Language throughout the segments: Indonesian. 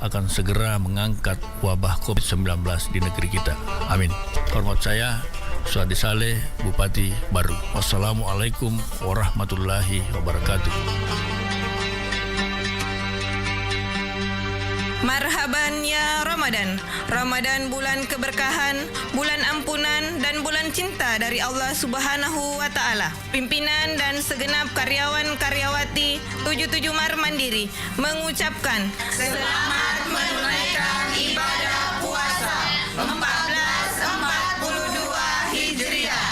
akan segera mengangkat wabah COVID-19 di negeri kita. Amin. Hormat saya, Suhadi Saleh, Bupati Baru. Wassalamualaikum warahmatullahi wabarakatuh. Marhaban ya Ramadan. Ramadan bulan keberkahan, bulan ampunan dan bulan cinta dari Allah Subhanahu wa taala. Pimpinan dan segenap karyawan-karyawati 77 Mar Mandiri mengucapkan selamat menunaikan ibadah puasa 1442 Hijriah.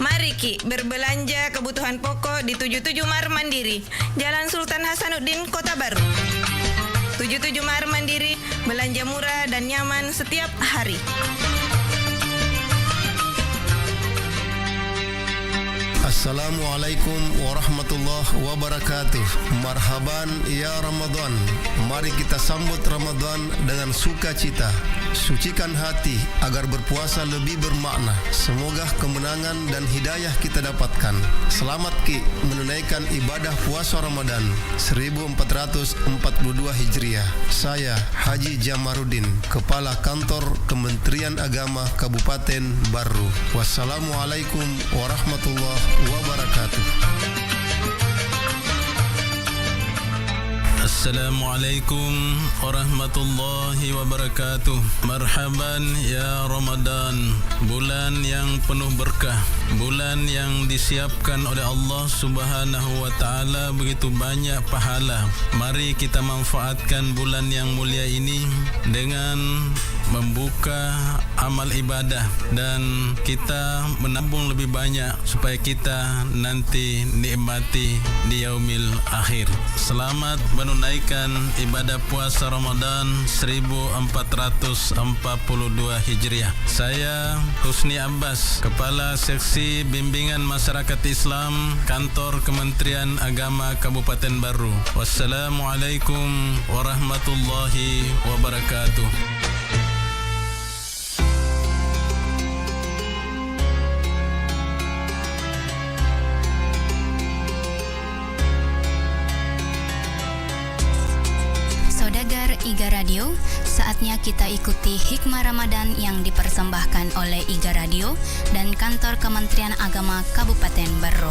Mari Ki berbelanja kebutuhan pokok di 77 Mar Mandiri, Jalan Sultan Hasanuddin, Kota Baru. 77 Mar Mandiri, belanja murah dan nyaman setiap hari. Assalamualaikum warahmatullahi wabarakatuh. Marhaban ya Ramadan. Mari kita sambut Ramadan dengan sukacita. Sucikan hati agar berpuasa lebih bermakna. Semoga kemenangan dan hidayah kita dapatkan. Selamat Ki menunaikan ibadah puasa Ramadan 1442 Hijriah. Saya Haji Jamaruddin, Kepala Kantor Kementerian Agama Kabupaten Baru. Wassalamualaikum warahmatullahi wabarakatuh. Assalamualaikum warahmatullahi wabarakatuh. Marhaban ya Ramadan, bulan yang penuh berkah, bulan yang disiapkan oleh Allah Subhanahu wa taala begitu banyak pahala. Mari kita manfaatkan bulan yang mulia ini dengan membuka amal ibadah dan kita menabung lebih banyak supaya kita nanti nikmati di yaumil akhir. Selamat menunaikan ibadah puasa Ramadan 1442 Hijriah. Saya Husni Abbas, Kepala Seksi Bimbingan Masyarakat Islam Kantor Kementerian Agama Kabupaten Baru. Wassalamualaikum warahmatullahi wabarakatuh. IGA Radio, saatnya kita ikuti hikmah Ramadan yang dipersembahkan oleh IGA Radio dan Kantor Kementerian Agama Kabupaten Baru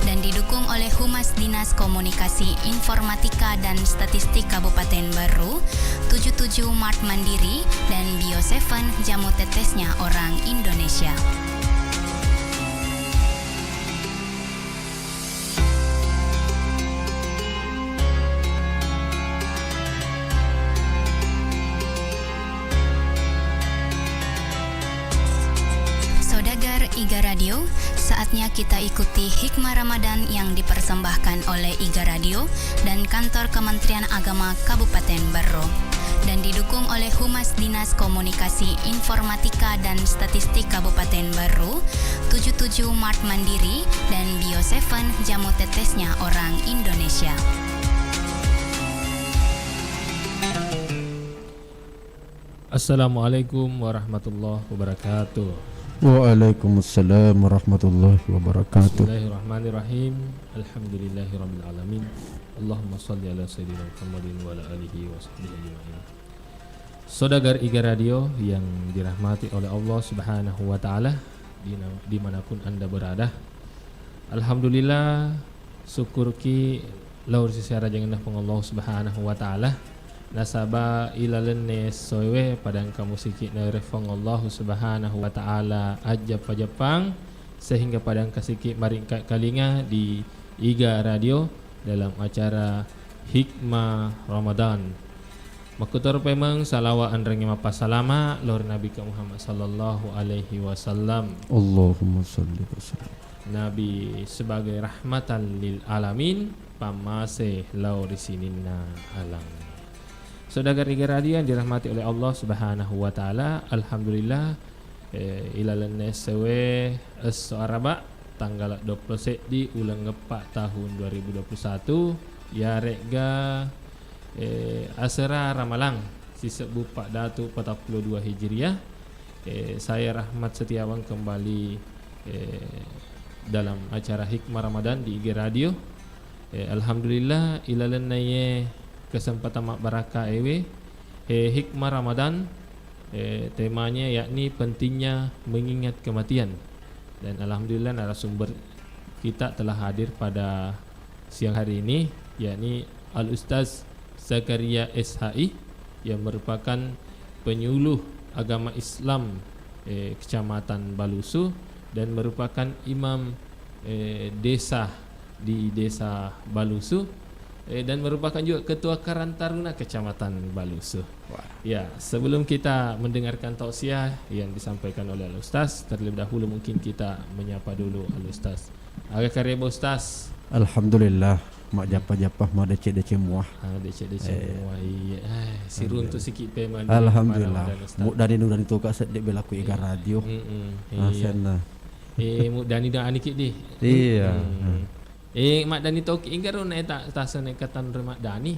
dan didukung oleh Humas Dinas Komunikasi Informatika dan Statistik Kabupaten Baru, 77 Mart Mandiri dan Bio7 Jamu Tetesnya Orang Indonesia. IGA Radio, saatnya kita ikuti hikmah Ramadan yang dipersembahkan oleh IGA Radio dan Kantor Kementerian Agama Kabupaten Baru dan didukung oleh Humas Dinas Komunikasi Informatika dan Statistik Kabupaten Baru, 77 Mart Mandiri dan Bio7 Jamu Tetesnya Orang Indonesia. Assalamualaikum warahmatullahi wabarakatuh. Waalaikumsalam warahmatullahi wabarakatuh. Bismillahirrahmanirrahim. Alhamdulillahirabbil alamin. Allahumma shalli ala sayyidina Muhammadin wa ala alihi washabbihi ajma'in. Saudagar IGA Radio yang dirahmati oleh Allah Subhanahu wa taala dimanapun Anda berada. Alhamdulillah syukur ki laur sisiara jangan Allah Subhanahu wa taala. Nasaba ilalenne soewe padang kamu sikit na refong Allah Subhanahu wa taala ajab pajapang sehingga padang kasiki maringkat kalinga di IGA Radio dalam acara Hikmah Ramadan. Makutor pemang salawa andrangi mapasalama lor Nabi Muhammad sallallahu alaihi wasallam. Allahumma salli wa sallim. Nabi sebagai rahmatan lil alamin pamase laur sininna alam. Saudagar IGA Radio yang dirahmati oleh Allah Subhanahu wa taala, alhamdulillah ilalan sewe Araba tanggal 20 di ulang ngepak tahun 2021 ya rega asera Ramalang sisa bupak datu 42 Hijriah. Saya Rahmat Setiawan kembali dalam acara Hikmah Ramadan di IGA Radio. Alhamdulillah ilalan naye kesempatan mak baraka ewe Hikmah Ramadan, temanya yakni pentingnya mengingat kematian. Dan alhamdulillah narasumber kita telah hadir pada siang hari ini, yakni Al-Ustaz Zakaria SHI yang merupakan penyuluh agama Islam Kecamatan Balusu dan merupakan imam desa di Desa Balusu dan merupakan juga Ketua Karang Taruna Kecamatan Balusu. Ya, sebelum kita mendengarkan tausiah yang disampaikan oleh Al-Ustaz, terlebih dahulu mungkin kita menyapa dulu Al-Ustaz. Agak kareba Ustaz. Alhamdulillah, mak japah-japah mak decek-decek muah. Decek-decek muah. Iya. Sirun tu sikit payment. Alhamdulillah. Muk dari nu dari tu ka set dek belaku iga radio. Asana. Muk dani dah anikit di. Iya. Mak Dani toki ingkar na tak tasane katan Mak Dani.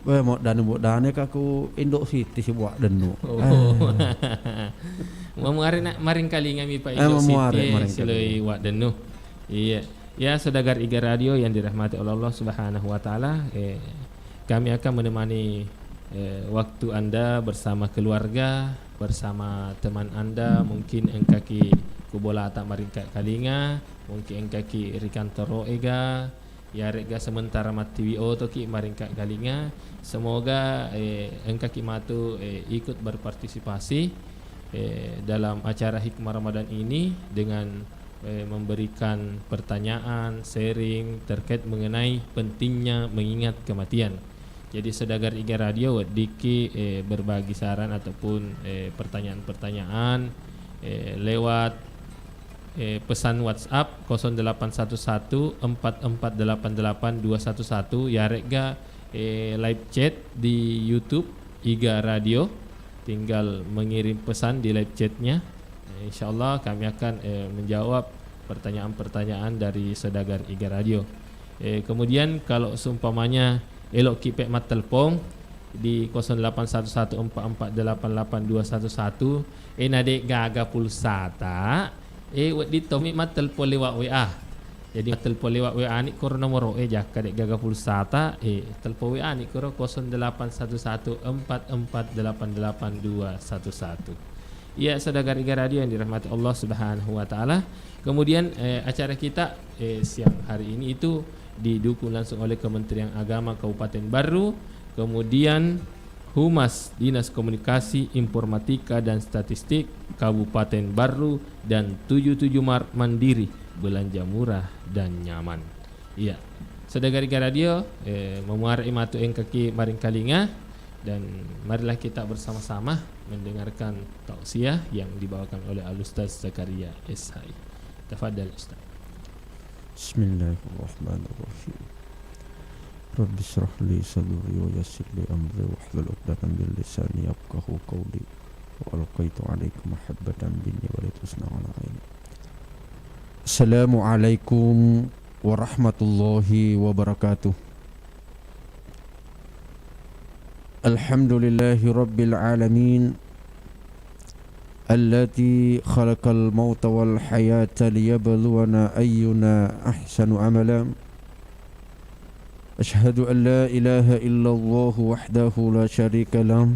Weh mak dani ka ku Indok City si buat denu. Maring kali ngami Pak Indok City siloi wak denu. Iya. Ya, saudagar Iga Radio yang dirahmati oleh Allah Subhanahu wa taala, kami akan menemani waktu Anda bersama keluarga, bersama teman Anda, mungkin engkaki kubola tak maringkat kalinga, mungkin engkaki rikantoro ega, ya rega sementara mati wio toki maringkat kalinga. Semoga engkaki matu ikut berpartisipasi dalam acara Hikmah Ramadan ini dengan memberikan pertanyaan, sharing terkait mengenai pentingnya mengingat kematian. Jadi saudagar Iga Radio Diki berbagi saran ataupun pertanyaan-pertanyaan lewat pesan WhatsApp 08114488 211 ya rega live chat di YouTube Iga Radio, tinggal mengirim pesan di live chatnya. InsyaAllah kami akan menjawab pertanyaan-pertanyaan dari saudagar Iga Radio. Kemudian kalau seumpamanya elok kipek mat telpon di 081144888211 nadek gaga pulsata di tomi mat telpon lewat WA. Jadi mat telpon lewat WA ni koro nomor jaka dek gaga pulsata telpon WA ni koro 081144888211. Ya, saudagar Iga Radio yang dirahmati Allah Subhanahu wa taala. Kemudian acara kita siang hari ini itu didukung langsung oleh Kementerian Agama Kabupaten Baru, kemudian Humas Dinas Komunikasi, Informatika dan Statistik Kabupaten Baru dan 77 Mandiri, belanja murah dan nyaman. Iya. Saudagar Iga Radio memuarai matu engkaki maring kalinga dan marilah kita bersama-sama mendengarkan tausiah yang dibawakan oleh Al-Ustaz Zakaria SHI. Tafadhal Ustaz. Bismillahirrahmanirrahim. Rabbi shrah li sadri wa yassir li amri wahlul 'uqdatam min lisani yafqahu qawli wa alqaitu 'alaika mahabbatan minni wa litusna 'ala 'aini. Assalamualaikum warahmatullahi wabarakatuh. Alhamdulillahi rabbil alamin allati khalaqal mauta wal hayata liyabluwana ayyuna ahsanu amala. Ashhadu an la ilaha illallah wahdahu la syarika lah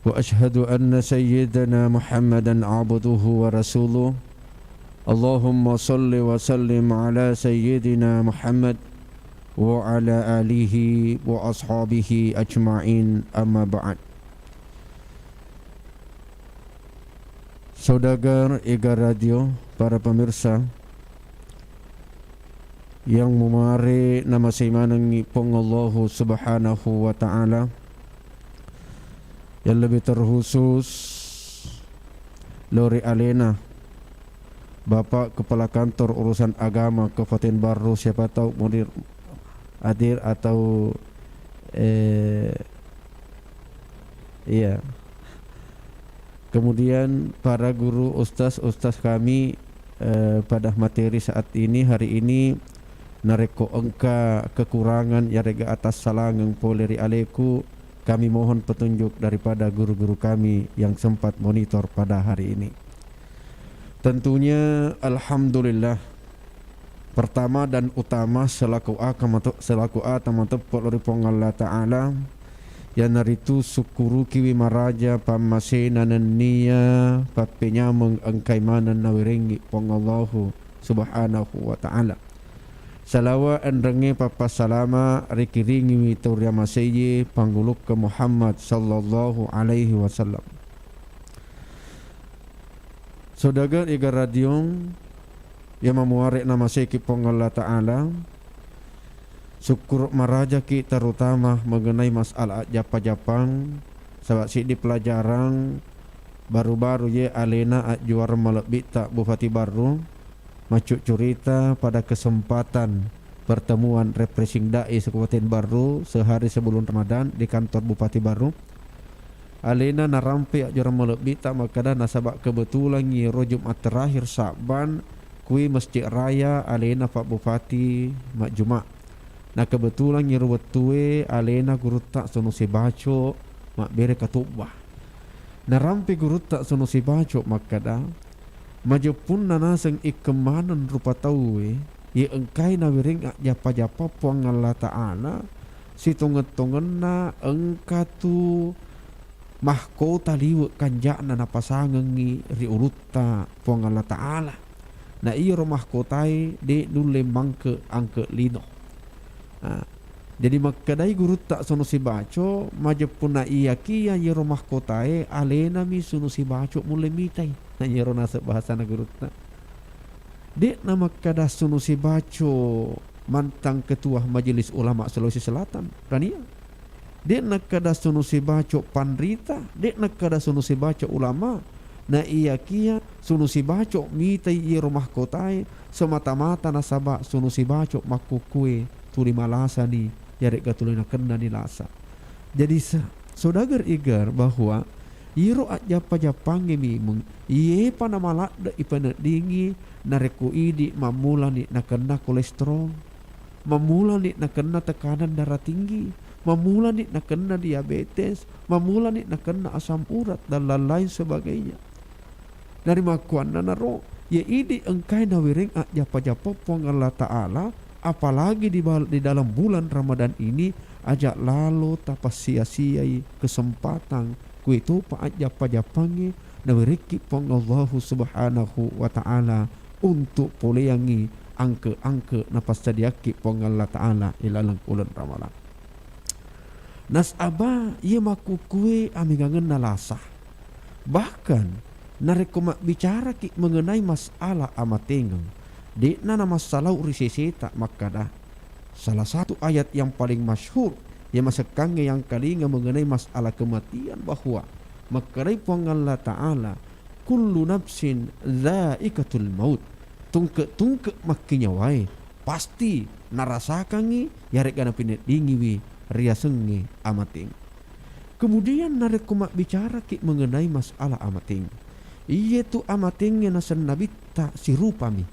wa ashhadu anna sayyidana Muhammadan abduhu wa rasuluh. Allahumma salli wa sallim ala sayyidina Muhammad wa ala alihi wa ashabihi ajma'in, amma ba'd. Saudagar Iga Radio, para pemirsa yang memari nama seimanang pong Allah Subhanahu wa ta'ala, yang lebih terkhusus Lori Alena, Bapak Kepala Kantor Urusan Agama Kabupaten Baru, siapa tahu mudir hadir atau iya. Kemudian para guru ustaz kami pada materi saat ini hari ini nareko engka kekurangan ya rega atas salangang poleri aleku, kami mohon petunjuk daripada guru-guru kami yang sempat monitor pada hari ini. Tentunya alhamdulillah, pertama dan utama selaku A teman-teman Allah Ta'ala, ya naritu sukuru kiwi maraja pamasena nania papenya mengangkai mana nawirengi pongallahu subhanahu wa ta'ala. Salawa andrenge papa salama rikiringi wi tauria maseye pangguluk ke Muhammad sallallahu alaihi wasallam. Saudagar iga radiong yang memuarek nama seki pong Allah Ta'ala, syukur maraja ki terutama mengenai masalah Japa-Japang sebab si di pelajaran baru-baru ye alena juara malebita Bupati Baru macuk cerita pada kesempatan pertemuan refreshing dai Kabupaten Baru sehari sebelum Ramadan di kantor Bupati Baru. Alena narampi juara malebita makada nasabak kebetulan ngiro Jumat terakhir Sa'ban kui Masjid Raya alena Pak Bupati mak Jumat. Nah kebetulan ngiro wetue alena guru tak sono si baco mak bere katubah. Narampi guru tak sono si baco makada majapun nanaseng ikemanan rupa taue ye engkai na wiring japa-japa puang Allah Ta'ala si tongen-tongenna engka tu mahkota liwe kanjana na pasangengi ri urutta puang Allah Ta'ala na iyo mahkotai de nule mangke angke lino. Jadi makadai guru tak sono si baco majapun na iya kia yero mahkotai alena mi sono si baco mulai mitai na yero nasa bahasa na guru tak dek nama kada sono si baco mantang ketua Majelis Ulama Sulawesi Selatan Rania dek nak kada sono si baco panrita dek nak kada sono si baco ulama na iya kia sono si baco mitai yero mahkotai semata-mata nasaba sono si baco makukue tuli malasa ni yarek gatulina kena ni lasa. Jadi saudagar igar bahwa iro Japa-Japange mimung iye pana malak da ipana dingi nareku idi mamula ni nakena kolesterol, mamula ni nakena tekanan darah tinggi, mamula ni nakena diabetes, mamula ni nakena asam urat dan lain sebagainya. Dari makuan naro ye idi engkai nawiring Japa-Japa puang Allah Ta'ala apalagi di dalam bulan Ramadan ini ajak lalu tapas sia-siai kesempatan kuitu pak Japa-Japange nawiriki pong Allah subhanahu wa ta'ala untuk poleangi angke-angke napas sadiaki pong Allah ta'ala ilalang bulan Ramadan. Nas aba ia maku kue amigangen nalasah bahkan narekomak bicara ki mengenai masalah amatengang di nana masalah urisese tak makada salah satu ayat yang paling masyhur yang masakange yang kalinga mengenai masalah kematian bahwa makadai puang Allah Ta'ala kullu nafsin dha'iqatul maut tungke makinya wae pasti narasakangi yarek gana pinet dingiwi riasengi amating. Kemudian narek kumak bicara ki mengenai masalah amating iye tu amating yang nasan nabita sirupami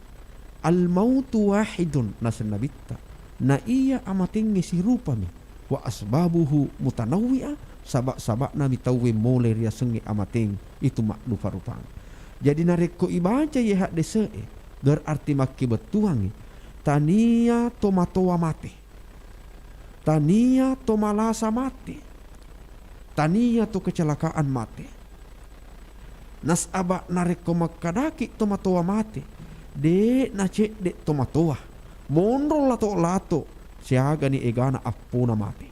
al mautu wahidun nasan nabitta na iya amating si rupami wa asbabuhu mutanawwi'a sabak-sabak nami tauwe mole ria sengi amating itu maknu farupang. Jadi nareko ibaca ye hak dese berarti maki betuangi tania tomatoa mate tania tomalasa mate tania to kecelakaan mate nas aba nareko makadaki tomatoa mate de nace de tomatoa monro lato siaga ni egana apuna mati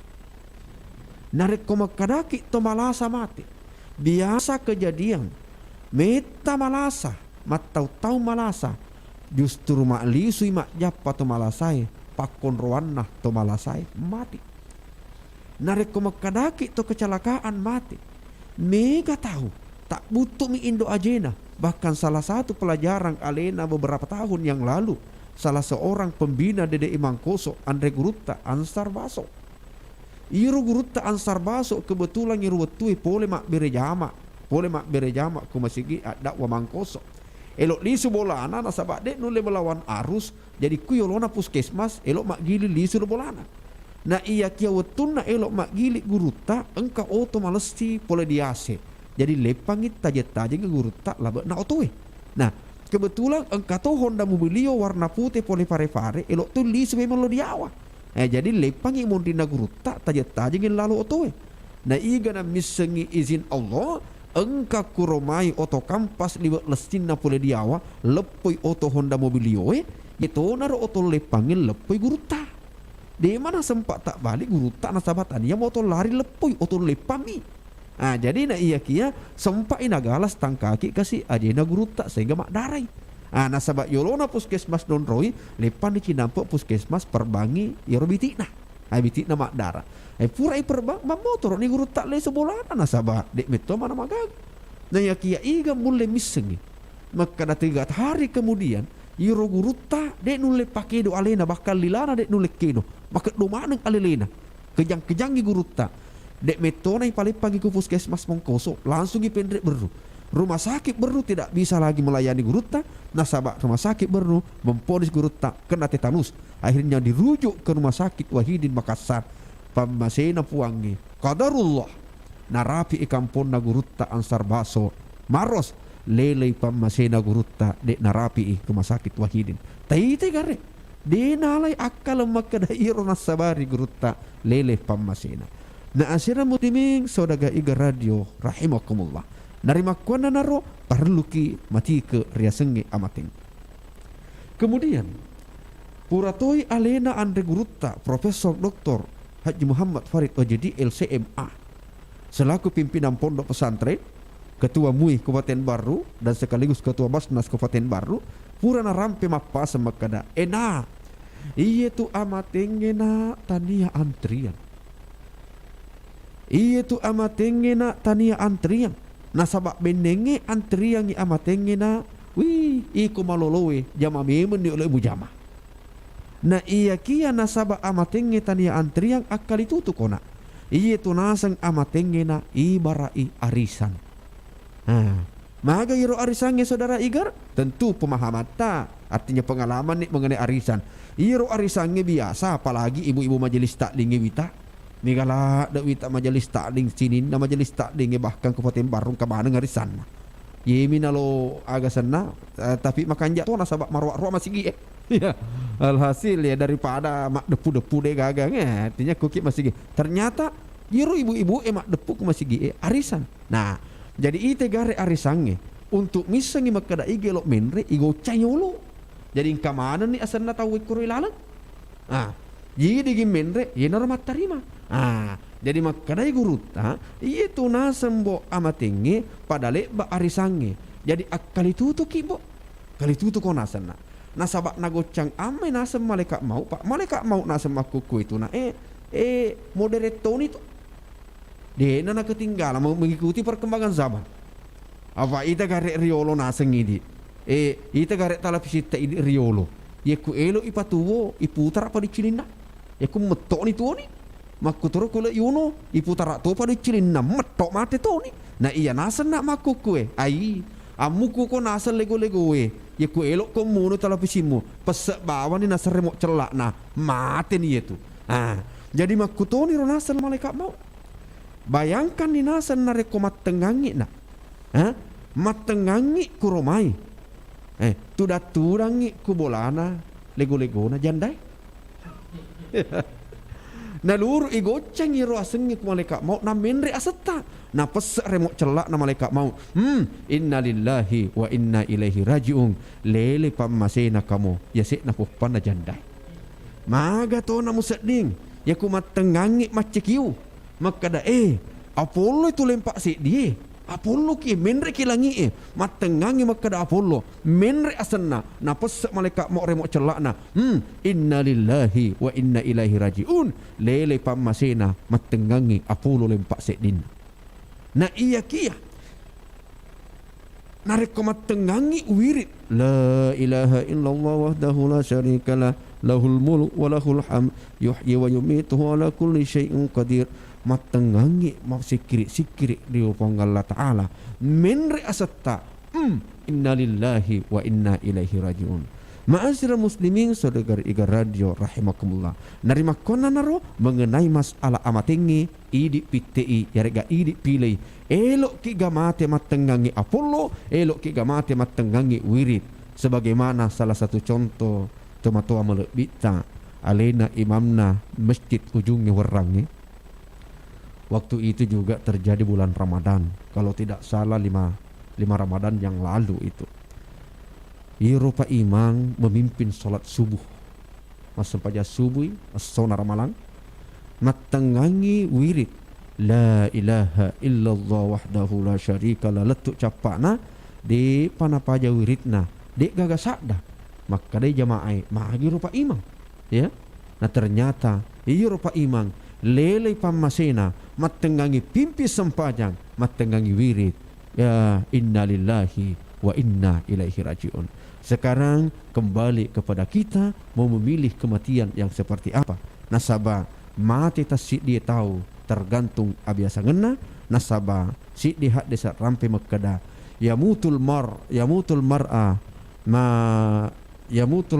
narek komakadaki tomalasa mati biasa kejadian meta malasa matau malasa justru mak lisui mak japa tomalasai pakon roanna tomalasai mati narek komakadaki to kecelakaan mati mega tahu tak butuh mi indo ajena. Bahkan salah satu pelajaran alena beberapa tahun yang lalu salah seorang pembina Dede Imangkoso Andre Gurutta Ansar Baso Iro Gurutta Ansar Baso kebetulan iru wetui pole mak berejama ku masigi dakwa Mangkoso elok lisu bolana nasabak dek nule melawan arus jadi kuyolona puskesmas elok mak gili lisu bolana na iya kia wetuna elok mak gili Gurutta engka oto malesti pole diase jadi lepangit tajet-tajet ke guru tak labak na otowe. Nah kebetulan engkau Honda Mobilio warna putih poli pare-pare elok tu li memang lo diawa. Jadi lepangit mondina guru tak tajet-tajet lalu otowe. Na iga na misengi izin Allah engka kuromai oto kampas liwat lestina pule diawa lepoi oto Honda mobilio itu naro oto lepangin lepoi guruta. Di mana sempat tak balik guruta nasabatan ya moto lari lepoi oto lepami. Jadi na iya kia sempat inagalas tangkaki kasih ajena guruta sehingga mak darai. Nasabak yolona puskesmas don roy lepan di Cinampo puskesmas perbangi yoro bitikna. Bitikna mak dara. Pura perbang motor ni guruta le sebulan nasabak dek meto mana magag. Nah ya kia iga mulai misengi. Maka na 3 hari kemudian yoro guruta dek nule pakai do alena bakal lilana dek nule kedo. Maka do maneng alelena. Kejang-kejangi guruta. Dek metona yang paling pagi ke puskesmas Mongkoso langsung dipendrek beru. Rumah sakit beru tidak bisa lagi melayani guruta. Nasabak rumah sakit beru memponis guruta kena tetanus. Akhirnya dirujuk ke rumah sakit Wahidin Makassar. Pamasena puangi qadarullah narapi ikamponna guruta ansar baso maros lele pamasena guruta dek narapi rumah sakit Wahidin. Taite gare de nalai akal makada iro nasabari guruta lele pamasena. Na asira mutiming sodaga iga radio rahimakumullah. Narima kuana naro parluki mati ke riasenge amating. Kemudian puratoi alena andre guruta Profesor Dr. Haji Muhammad Farid Ojedi LCMA selaku pimpinan pondok pesantren, ketua MUI Kabupaten Baru dan sekaligus ketua Basnas Kabupaten Baru purana rampe mappa semakada ena iye tu amatengena tania antrian. Iya tu amatengena tania antrian. Nasabak benenge antrian i amatengena. Wih, iku malolowe jama memen di oleh ibu jama. Na iya kia nasabak amatenge tania antrian akal itu tu kona. Iya tu nasang amatengena ibarai arisan. Maga iro arisannya saudara Igar tentu pemahaman ta. Artinya pengalaman nih mengenai arisan. Iro arisannya biasa apalagi ibu-ibu majelis taklim wita. Migala dak wita majelis taklim sinin na majelis taklim bahkan Kabupaten Baru ka mana ngarisan. Yemi nalo aga sana tapi makanja to nasabak marwa masih gi. Ya. Alhasil ya daripada mak depu-depu deh gagangnya artinya kuki masih gi. Ternyata iro ibu-ibu mak depu masih gi arisan. Nah, jadi ite gare arisange untuk misangi makada igelo menre igo cayolo. Jadi kamana ni asana tahu ikuri lalang. Jadi menre ye normat tarima. Jadi makadai guruta itu nasembo amatenge pada leba arisange. Jadi akal itu tu kibo. Kali itu tu konasana. Nasabak nagocang ame nasem malaikat mau pak. Malaikat mau nasem aku itu na moderator itu. Dia nana ketinggalan mau mengikuti perkembangan zaman. Apa ita garek riolo naseng ini. Ita garek televisi ta ini riolo. Yeku elo ipatuwo iputar apa di Cilina. Yeku metok ni tuo ni. Makutoro kule yuno iputar to pada Cilina metok mate to ni. Nah iya nasen nak maku kue. Ai amuku ko nasen lego-lego Yeku elo ko mono televisimu. Pesek bawa ni nasen remok celak nah mate ni itu. Jadi makutoni ro nasen malaikat mau. Bayangkan ni nasen nareko matengangi nak. Matengangi kuromai. Tudangi kubolana lego-legona jandai. Naluru igoceng iro asengi ku malaikat mau na menre aseta. Na pesek remok celak na malaikat mau. Innalillahi wa inna ilaihi rajiun. Lele pamasena kamu. Yasik na pupana jandai. Maga to na museding. Ya ku matengangi macekiu. Makada Apollo itu lempak si dia. Apollo ki menre kilangi matengangi makada Apollo menre asenna na pesek malaikat mau remok celakna innalillahi wa inna ilaihi rajiun lele pamasena matengangi Apollo lempak sedin na iya kia nareko matengangi wirid la ilaha illallah wahdahu la syarikalah lahul mulk wa lahul hamd yuhyi wa yumitu ala kulli syai'in qadir matengangi mau sikiri di Allah Ta'ala menre asata innalillahi wa inna ilaihi rajiun. Ma'asyiral muslimin saudara iga radio rahimakumullah. Narima kona naro mengenai masalah amatengi idik PTI yarega idik pilih elok ki gamate matengangi Apollo elok ki gamate matengangi wirid sebagaimana salah satu contoh tomatua melebita alena imamna masjid ujungnya warangnya Waktu itu juga terjadi bulan Ramadan, kalau tidak salah 5 Ramadan yang lalu itu. Pak Imam memimpin sholat subuh. Masa pada subuh, sona ramalang, matengangi wirid la ilaha illallah wahdahu la syarika la letuk capakna di panapaja wiridna dek gagasakda maka dai jamaah magi rupa imam ya. Nah ternyata rupa imam lele pamasena matengangi pimpi sempajang matengangi wirid ya innalillahi wa inna ilaihi rajiun. Sekarang kembali kepada kita mau memilih kematian yang seperti apa. Nasabah mati tasik dia tahu tergantung abiasa ngena nasabah si dihat desa rampe mekada yamutul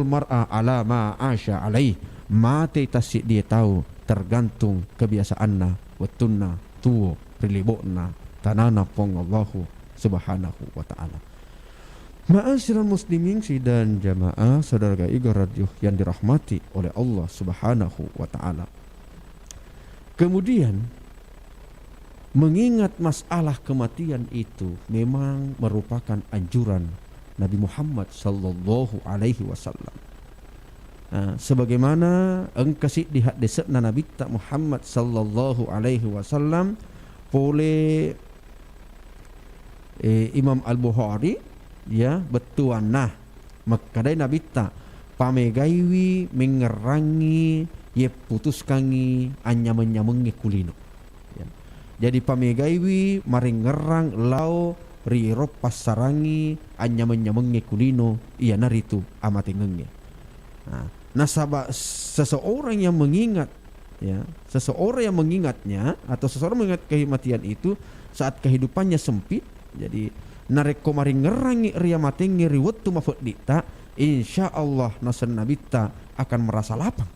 mar'a ala ma asya alaih. Mati tasik dia tahu tergantung kebiasaanna watunna tuo prilibokna tanana pong Allahu subhanahu wa ta'ala. Ma'asyiral muslimin dan jamaah saudara Iga Radio yang dirahmati oleh Allah subhanahu wa ta'ala. Kemudian mengingat masalah kematian itu memang merupakan anjuran Nabi Muhammad sallallahu alaihi wasallam. Sebagaimana engkasi di hadisna Nabi Muhammad sallallahu alaihi wasallam oleh Imam Al-Bukhari ya betuanah makadai Nabi ta pamegaiwi mengerangi ye putuskangi anyamenyamungi kulino ya. Jadi pamegaiwi maring ngerang lau riro pasarangi anyamenyamungi kulino iya naritu amati ngenge. Nasabah seseorang yang mengingat ya, seseorang yang mengingatnya atau seseorang mengingat kematian itu saat kehidupannya sempit, jadi nareko maring ngerangi ria matengi riwettu mafudita insyaallah nasan nabita akan merasa lapang.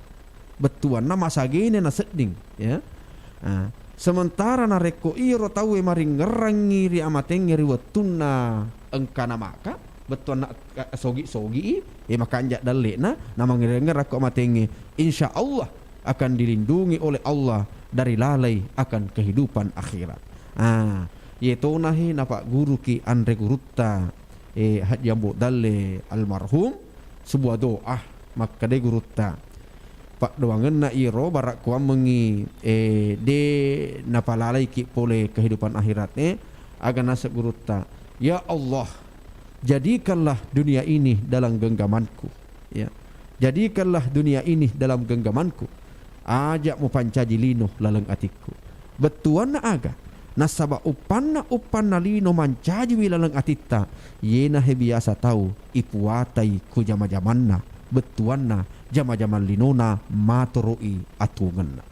Betuan nama sagene na seding ya. Sementara nareko iro tawe maring ngerangi ria matengi riwettuna engkana maka betuan nak sogi maka anjak dalekna nama ngerenger aku matengi insyaallah akan dilindungi oleh Allah dari lalai akan kehidupan akhirat. Yaitu nahi napa guru ki Andre Gurutta Hadjambo dalle almarhum sebuah doa maka de Gurutta pak doangen na iro barak kuam mengi de napa lalai ki pole kehidupan akhiratnya agar nasab Gurutta ya Allah jadikanlah dunia ini dalam genggamanku ya. Jadikanlah dunia ini dalam genggamanku. Ajak mu pancaji lino laleng atiku. Betuan na aga nasaba upanna lino mancaji wilaleng atita yena he biasa tahu ipuatai ku jama-jamanna betuanna jama-jaman linona maturui atungenna.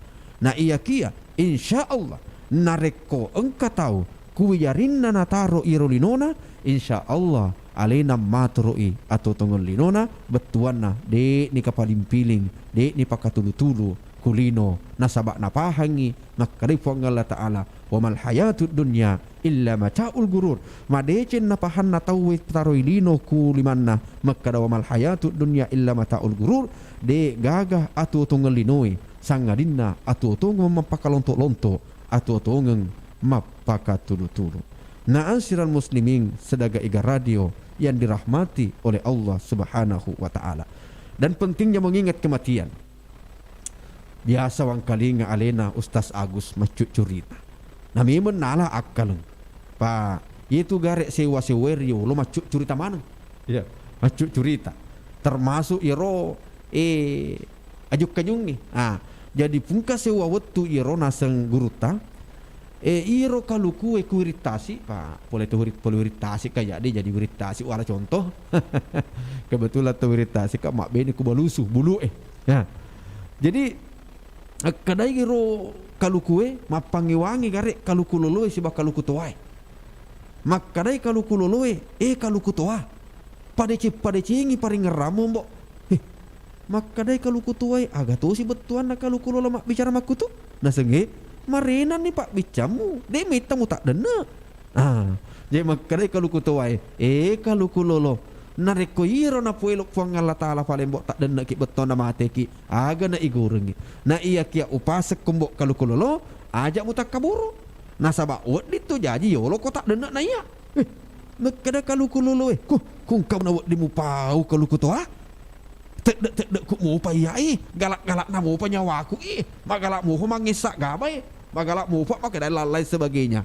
Nah iya kia insyaallah nareko engka tahu kuwiyarinna nataro iro linona insyaallah alena maturui atau tongon linona betuanna de ni kapalimpiling de ni pakatulu-tulu kulino nasabak napahangi makarifu Allah ta'ala wa mal hayatud dunya illa mata'ul gurur madecen napahan natawi taroi lino kulimanna makada wa mal hayatud dunya illa mata'ul gurur de gagah atu tongon linoi sangadinna atu tongon mapakalonto-lonto atu tongon mapakatulu-tulu. Na'asyiral muslimin sedaga Iga Radio yang dirahmati oleh Allah subhanahu wa ta'ala. Dan pentingnya mengingat kematian. Biasa wang kali nga alena Ustaz Agus macut curita. Nami menala akaleng. Pa, itu garek sewa-sewerio lo macut curita mana? Ya, macut curita. Termasuk iro ajuk kanyung nih. Jadi pungka sewa wetu iro naseng guruta. Iro kaluku kuiritasi pak boleh tuh iritasi kayak dia jadi iritasi wala contoh kebetulan tuh iritasi kak mak beni kubalusuh bulu ya jadi kadai iro kaluku mapangiwangi garek kaluku loloe si bak kaluku toai mak kadai kaluku loloe kaluku toa pada cengi paring ngeramu mbok mak kadai kaluku toai agak tuh si betuan nak kaluku lolo mak bicara makku tuh nasenge marinan ni pak bicamu de mitamu tak dena jadi makare kalau kutuai kalau kulolo nareko iro na puelok fuang Allah taala palembok tak dena ki beton na mate ki aga na igurengi na iya kia upasek kumbok kalau kulolo ajak mutak kaburu. Nasabak wad itu jadi yolo ko tak denak naya. Kada kalau kulolo kung kau na wad di mu pau kalau ku toa. Tek ku mo pa iya galak-galak na mo pa nyawa ku magalak mo ho mangisak gabay. Magalak mo pa pakai dan lain sebagainya.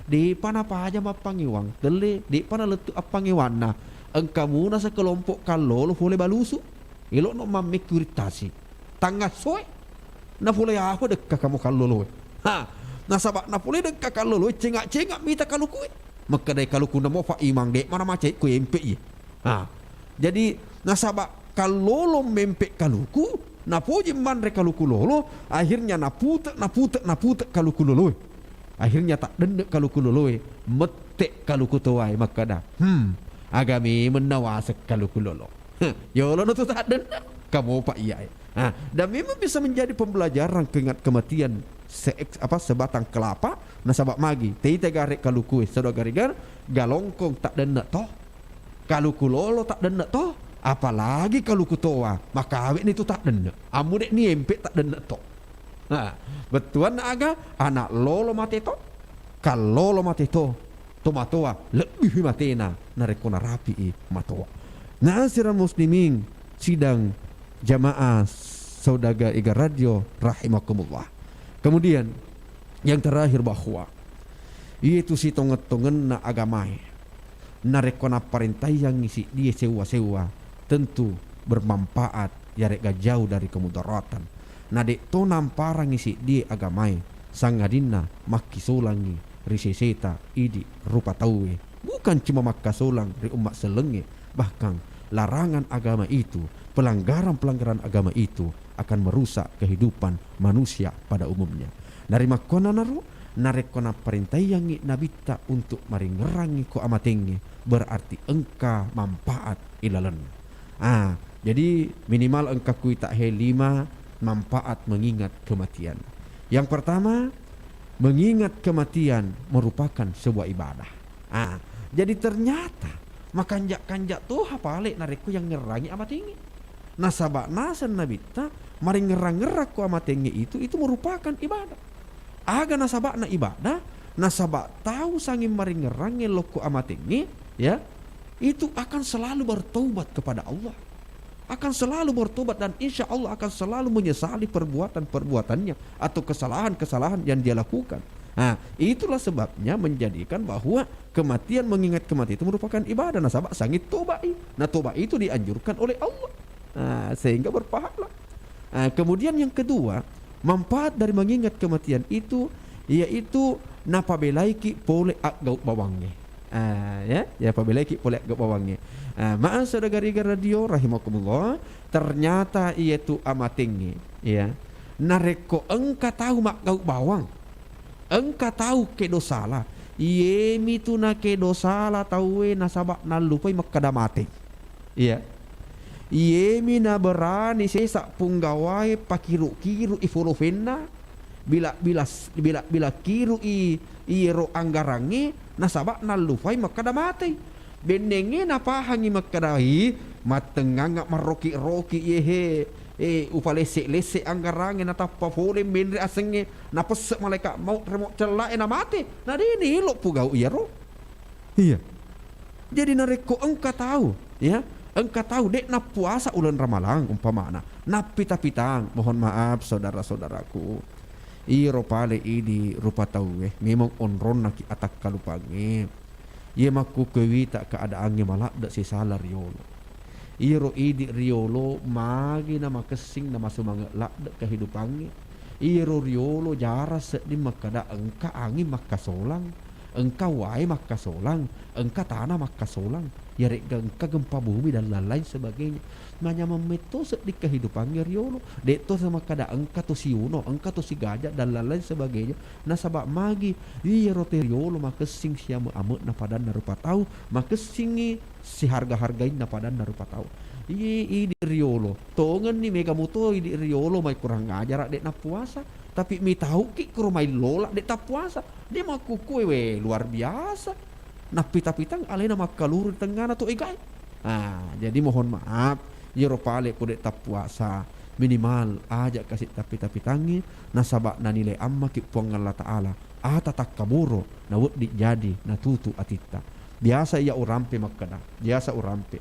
Di pana pa aja mapangiwang tele di pana letu apangiwan na engka muna sa kelompok kalolo boleh balusu ilo no mamikuritasi tangga soe na boleh apa dekka kamu kalolo nasabak na boleh dekka kalolo cengak mita kaluku maka dai kaluku na mo fa imang dek mana macai ku empe jadi nasabak kalolo mempe kaluku na poji mandre kaluku lolo akhirnya na putek kaluku lolo akhirnya tak dendek kalau kuloloe metek kalau kutuai maka dah agami menawasek kalau kulolo yolo no tu tak dendek kamu pak iya dan memang bisa menjadi pembelajaran keingat kematian sebatang kelapa nasabak magi tei garek kalau kue saudara garigar galongkong tak dendek toh kalau kulolo tak dendek toh apalagi kalau kutoa maka awet ni tu tak dendek amu dek ni empe tak dendek toh. Betuan aga anak lolo mati to kalolo mati to matoa lebih matena narekona rapi matoa. Nasiran muslimin sidang jamaah saudagar Igar Radio rahimakumullah. Kemudian yang terakhir bahwa itu si tonget-tongen na agamai narekona perintah yang ngisi dia sewa tentu bermanfaat yarek jauh dari kemudaratan. Nah dek to nampara ngisi di agamai sangadina maki solangi riseseta idi rupa taue bukan cuma makka solang ri umat selenge bahkan larangan agama itu pelanggaran agama itu akan merusak kehidupan manusia pada umumnya. Dari makona naru narekona perintah yang nabita untuk mari ngerangi ko amatenge berarti engka manfaat ilalen. Jadi minimal engka kui tak he 5 manfaat mengingat kematian. Yang pertama, mengingat kematian merupakan sebuah ibadah. Jadi ternyata makanjak tuh hapale nareku yang ngerangi amat tinggi. Nasabak nasan nabita mari ngerang-ngerak ku amat tinggi itu merupakan ibadah. Aga nasabak na ibadah, nasabak tahu sangim mari ngerangi loku amat tinggi, ya, itu akan selalu bertobat kepada Allah. Akan selalu bertobat dan insya Allah akan selalu menyesali perbuatan-perbuatannya atau kesalahan-kesalahan yang dia lakukan. Itulah sebabnya menjadikan bahwa kematian mengingat kematian itu merupakan ibadah. Nasabak sangit tobai. Nah tobat itu dianjurkan oleh Allah. Sehingga berpahala. Kemudian yang kedua, manfaat dari mengingat kematian itu yaitu napabelaiki pole agau bawangnya. Ya pabelaiki pole agau bawangnya. Maaf saudara radio rahimakumullah, ternyata iaitu amatingnya ya nareko engka tahu mak gau bawang engka tahu ke dosala yemi tu na ke dosala tahu nasabak na lupai makada mate ya yemi na berani sesak punggawai pakiru ifolofena bila kiru ro anggarangi nasabak na lupai makada mate benengin apa hangi makadahi matenganga maroki yehe upalese anggarangin na tappa fole menri asenge na pesek malaikat mau remok celak na mati na dini lo pugau ro iya jadi nareko engka tahu ya engka tahu dek na puasa ulan ramalang umpamana na pitang mohon maaf saudara-saudaraku iro pale ini rupa tahu memang onron naki atak kalupange ia maku kewi tak keadaannya malak dak si salah riolo. Iro idi riolo magi nama kesing nama semangat lak dak kehidupannya. Iro riolo jaras di makada engka angin maka solang, engka wai maka solang, engka tanah maka solang. Ya rek engka gempa bumi dan lain sebagainya. Manya memetos di kehidupannya riolo. Dek to sama kada engka to si uno, engka to si gajah dan lain sebagainya. Nasabak magi iya rote riolo maka sing siamu amut na padan na rupa tahu, maka singi si harga-hargain na padan na rupa tahu. Iya di riolo. Tongan ni mega moto di riolo mai kurang ngajar dek na puasa. Tapi mi tahu ki kurumai lola dek tak puasa. Dia maku kue luar biasa. Nah pitang alena makalur tengah na to igai. Jadi mohon maaf Yero pale ku dek tak puasa minimal ajak kasih tapi tangi nasabak na nilai amma ki puang Allah Ta'ala ata takaburo na wud di jadi na tutu atita biasa ia urampe makkada biasa urampe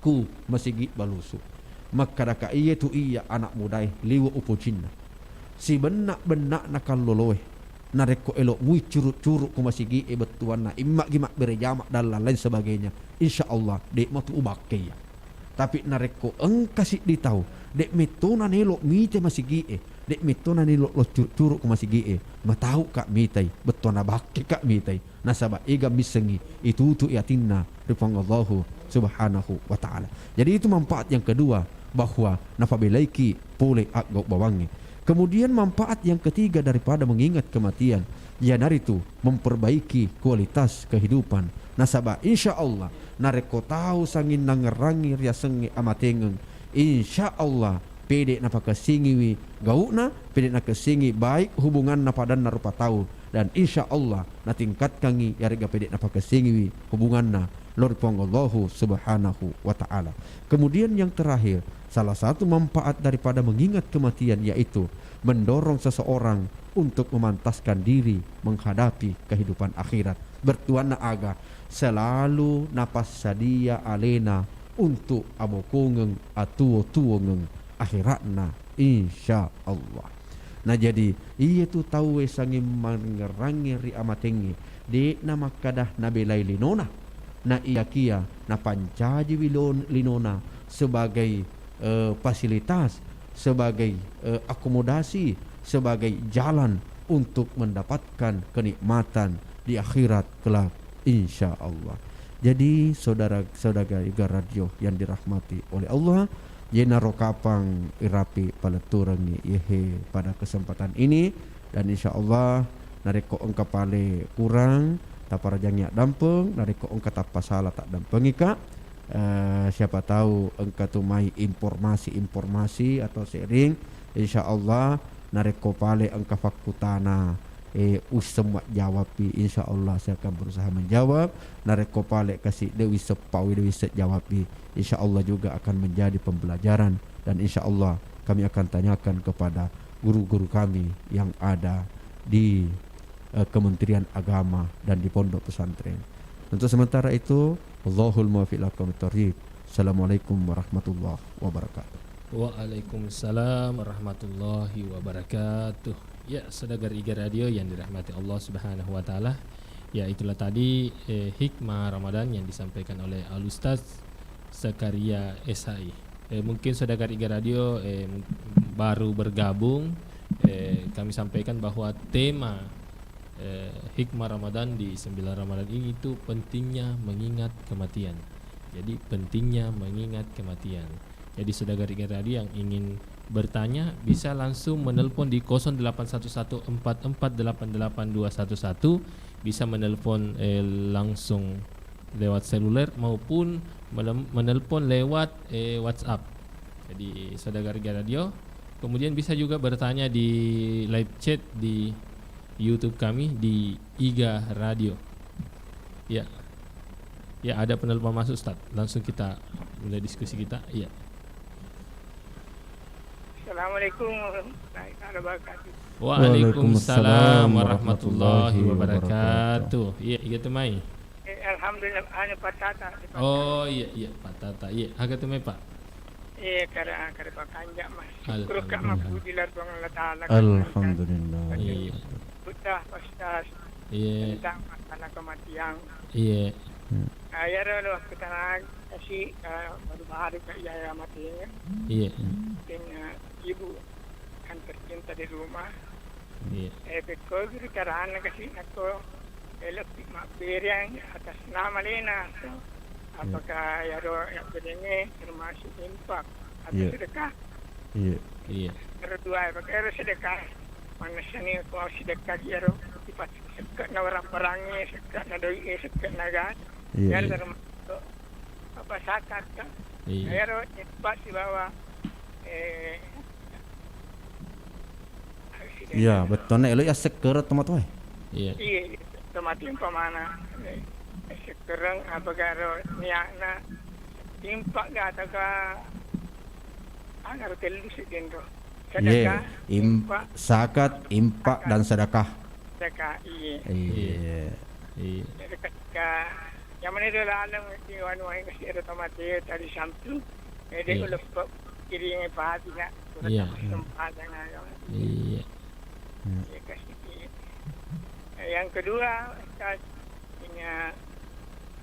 ku masigi balusu makkada ka iya tu iya anak mudai liwa upo cinna si benak na kalloloe na reko elok mui curut-curut ku masigi betuan na immak gimak berejamak dan lain sebagainya insyaallah dek matu ubake ya tapi na reko engkasih ditau dek metona nelok mite masigi dek metona nelok lo curut ku masigi matau kak mitai betuan na bakke kak mitai nasaba ega misengi itu tu yatinna rifang Allahu subhanahu wa ta'ala. Jadi itu manfaat yang kedua bahwa nafabelaiki pole agau bawangi. Kemudian manfaat yang ketiga daripada mengingat kematian itu memperbaiki kualitas kehidupan. Nasaba insyaallah nareko tahu sangin nangerangi riasengi amatengeng. Insyaallah pede napaka singiwi gauna pede nak singi baik hubungan napadan narupa tahu dan insyaallah na tingkat kangi yarga pede napaka singiwi hubunganna Lord Allahu subhanahu wa ta'ala. Kemudian yang terakhir, salah satu manfaat daripada mengingat kematian yaitu mendorong seseorang untuk memantaskan diri menghadapi kehidupan akhirat. Bertuana aga selalu napas sadia alena untuk abokongeng atuo-tuongeng akhiratna insya Allah. Nah jadi iya tu tahu sangi mengerangi ri amatengi de nama kadah nabelai linona na iya kia na pancaji linona sebagai fasilitas, sebagai akomodasi, sebagai jalan untuk mendapatkan kenikmatan di akhirat kelak insya Allah. Jadi saudara-saudara radio yang dirahmati oleh Allah, jena rokapang irapi paleturangi yehe pada kesempatan ini dan insya Allah nareko engka pale kurang taparajangnya dampeng nareko engka tapa salah tak dampeng ika. Siapa tahu engka tumai informasi atau sharing insya Allah nareko pale engka fakutana semua jawabi insya Allah saya akan berusaha menjawab. Nareko pale kasih dewi sepawi dewi sejawabi insya Allah juga akan menjadi pembelajaran dan insya Allah kami akan tanyakan kepada guru-guru kami yang ada di Kementerian Agama dan di pondok pesantren. Untuk sementara itu Allahul muwaffiq ila aqwamit thoriq. Assalamualaikum warahmatullahi wabarakatuh. Waalaikumsalam warahmatullahi wabarakatuh. Ya, saudara Iga Radio yang dirahmati Allah Subhanahu wa taala. Ya, itulah tadi hikmah Ramadan yang disampaikan oleh Al-Ustaz Zakaria SHI. Mungkin saudara Iga Radio baru bergabung, kami sampaikan bahwa tema hikmah Ramadan di 9 Ramadan ini itu pentingnya mengingat kematian. Jadi pentingnya mengingat kematian. Jadi saudara Iga Radio yang ingin bertanya bisa langsung menelpon di 081144888211, bisa menelpon langsung lewat seluler maupun menelpon lewat WhatsApp. Jadi saudara Iga Radio kemudian bisa juga bertanya di live chat di YouTube kami di Iga Radio. Ya. Ya, ada penelpon masuk Ustaz. Langsung kita mulai diskusi kita. Iya. Assalamualaikum warahmatullahi wabarakatuh. Waalaikumsalam warahmatullahi wabarakatuh. Iya, Iga Tumai. Alhamdulillah hanya Pak Tata. Oh iya Pak Tata. Iya, agak Tumai Pak. Kada Pak Kanjak Mas. Syukur Kak Mabudilar Bang Allah Taala. Alhamdulillah. Iya. Buta Ustaz. Iya. Tentang masalah kematian. Iya. Ya lo kita kasih baru ke ya matinya. Iya. Dengan ibu kan tercinta di rumah. Iya. Beko guru karana kasih aku lebih makberian atas nama Lena. Apakah ya do yang bedenge termasuk infak atau sedekah? Iya. Iya. Kedua apakah sedekah? Mana sini kalau sedekah ya do tipat sekat orang perangi sekat nadoi sekat naga. Ya termasuk apa zakat kan? Ya do tipat di bawah iya betul nek lo ya seker tomat wae. Iya. Iya, tomat yang pemana? Sekarang apa karo niakna timpak gak atau Agar telu sedendro. Ye, Sedekah, zakat, infak dan sedekah. sedekah. Iya. Iya. Iya. Jadi ketika yang mana dia alam di wanu yang kasih ada tomate tadi samtu. Dia Iya. ulah kiri yang pahati nak. Iya. Tempat yang ada. Iya. Ya, kasih. Yang kedua, Ustaz punya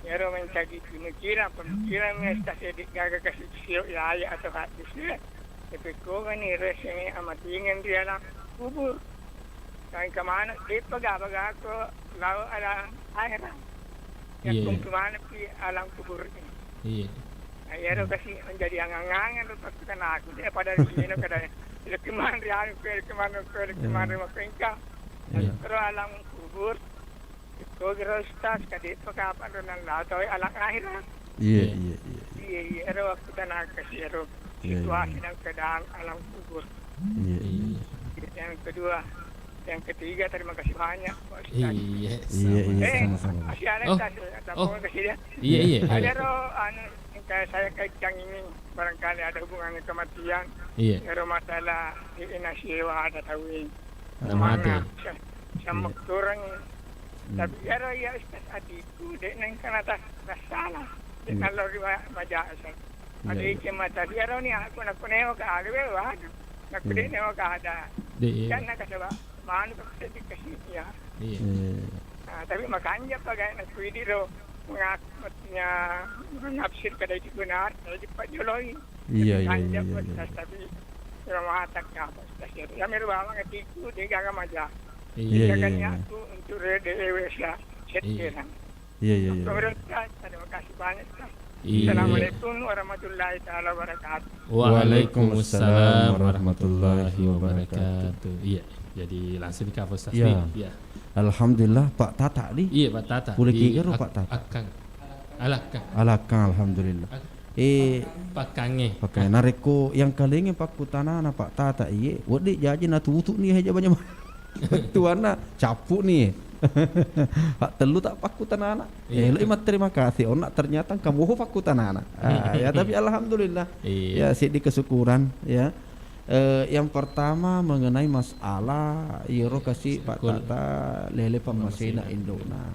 ya mencari pemikiran Ustaz edik gagal kasih siok ya ayat atau hadis dia. Tapi kau kan ni rasanya amat ingin dia lah kubur. Kan kemana? Dia pegang ko lalu ada akhirat. Yang Iya. kemana pi alam kubur ini. Iya. Ya ro kasih menjadi angan-angan lepas kan aku dia pada di sini kada. Kemana dia kemana makengka. Iya. Terus alam kubur. Kau kira Ustaz kadit pekapan dengan lah atau alam akhirat. Iya. Iya, ro aku tanah kasih ro. Iya, Situasi dan keadaan alam kubur. Iya. Yang kedua, yang ketiga terima kasih banyak. Pak Ustaz. Iya. Iya, sama-sama. Masih ada Oh. Ustaz, ataupun kasih dia. Iya. Ada ro yang kayak saya kaitkan ini barangkali ada hubungan kematian. Iya. Ro masalah inasiwa ada tawin. Mati. Sama kurang. Tapi ro ya Ustaz adikku dek nang kan atas salah. Dek kalau majasa. Ada ikan mata dia ro ni aku nak neo ke ada wah. Nak dek neo ke ada. Kan nak kata mana tak kasih ya. Iya. Tapi makanya pakai nak kuidi ro mengakunya menafsir kada itu benar, jadi pajoloi. Iya. Tapi ramah tak apa saja. Ya meru bawang etiku dia gagal maja. Iya. Kan aku untuk dewasa sekian. Iya. Pemerintah, terima kasih banyak. Iya. Assalamualaikum warahmatullahi taala wabarakatuh. Waalaikumsalam warahmatullahi wabarakatuh. Iya. Jadi langsung di cover Ustaz. Iya. Iya. Alhamdulillah Pak Tata ni. Iya Pak Tata. Boleh Di kira Pak Tata. Akang. Alakang. Alakang alhamdulillah. Pakange. Pakai nareko yang kalenge Pak Kutana na Pak Tata iye. Wadi jaji na tutu ni aja banyak. Tuana capu ni. Pak telu tak Pak Kutana. Lo imat terima kasih. Nak ternyata kamu ho Pak Kutana. Ya tapi alhamdulillah. Iya. Ya sedih kesyukuran ya. Yang pertama mengenai masalah Yero kasih Pak Tata lele pemasina Indona.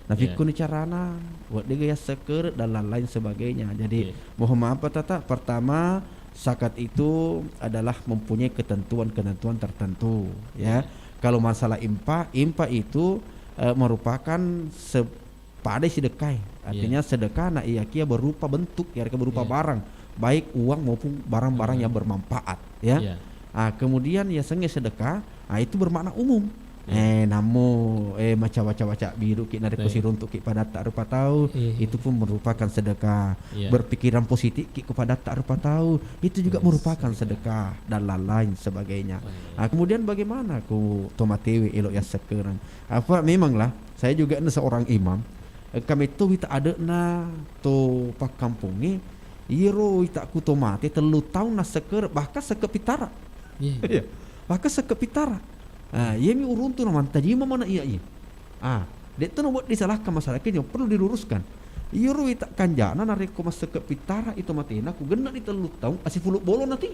Nah fikun carana buat dia gaya seker dan lain sebagainya. Jadi mohon maaf Pak Tata. Pertama zakat itu adalah mempunyai ketentuan-ketentuan tertentu ya. Kalau masalah impa itu merupakan sepadai sedekah. Artinya sedekah nak ia berupa bentuk ya berupa barang, baik uang maupun barang-barang yang bermanfaat ya. Kemudian ya sengit sedekah, itu bermakna umum. Namo macam baca biru ki narik kusir untuk ki pada tak rupa tahu itu pun merupakan sedekah. Berpikiran positif ki kepada tak rupa tahu itu juga merupakan sedekah dan lain sebagainya. Kemudian bagaimana ku tomatewi elok ya sekarang. Apa memanglah saya juga seorang imam. Kami tu kita ada na to pak kampungnya iro kita ku tomate telu tahun na seker bahkan sekepitara. Bahkan sekepitara. Ia mi urun tu nama tadi mana iya. Dek tu nak buat disalahkan masyarakat yang perlu diluruskan. Ia rui tak kanjana narik ko mas sekepitara itu matina ku gendak di telu tahun asih fuluk bolo nanti.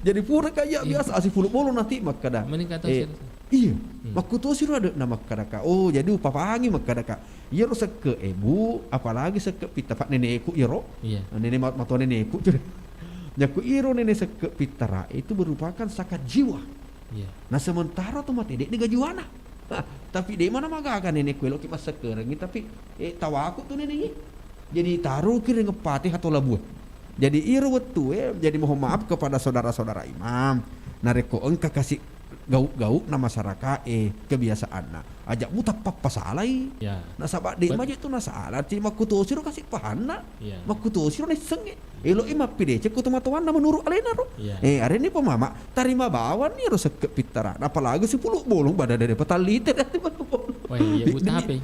Jadi pura kaya biasa asih fuluk bolo nanti maka dah. Iya. Maku tu sih ada nama kadaka. Oh jadi upah pangi maka kadaka. Ia ro seke ibu apalagi sekepita pak nenekku ia ro. Nenek matuan nenekku tu. Jaku iro nenek sekepitara itu merupakan zakat jiwa. Nah sementara tu mati dek gaji wana. Tapi dek mana magakan nenek kuelo ki pas sekarang ni tapi tahu aku tu nenek. Jadi taruh kira ngepati atau labuh. Jadi iro wetu jadi mohon maaf kepada saudara-saudara imam. Nareko engka kasih gauk-gauk na masyarakat kebiasaan na ajak mu tak apa salah na sabak de maju tu na salah ti makutu siro kasih pahana makutu siro ni senge elo ima pide cek kutu matuan na menurut alena ro hari ni pemama tarima bawan ni ro sekepitara apalagi 10 bolong badan dari petalite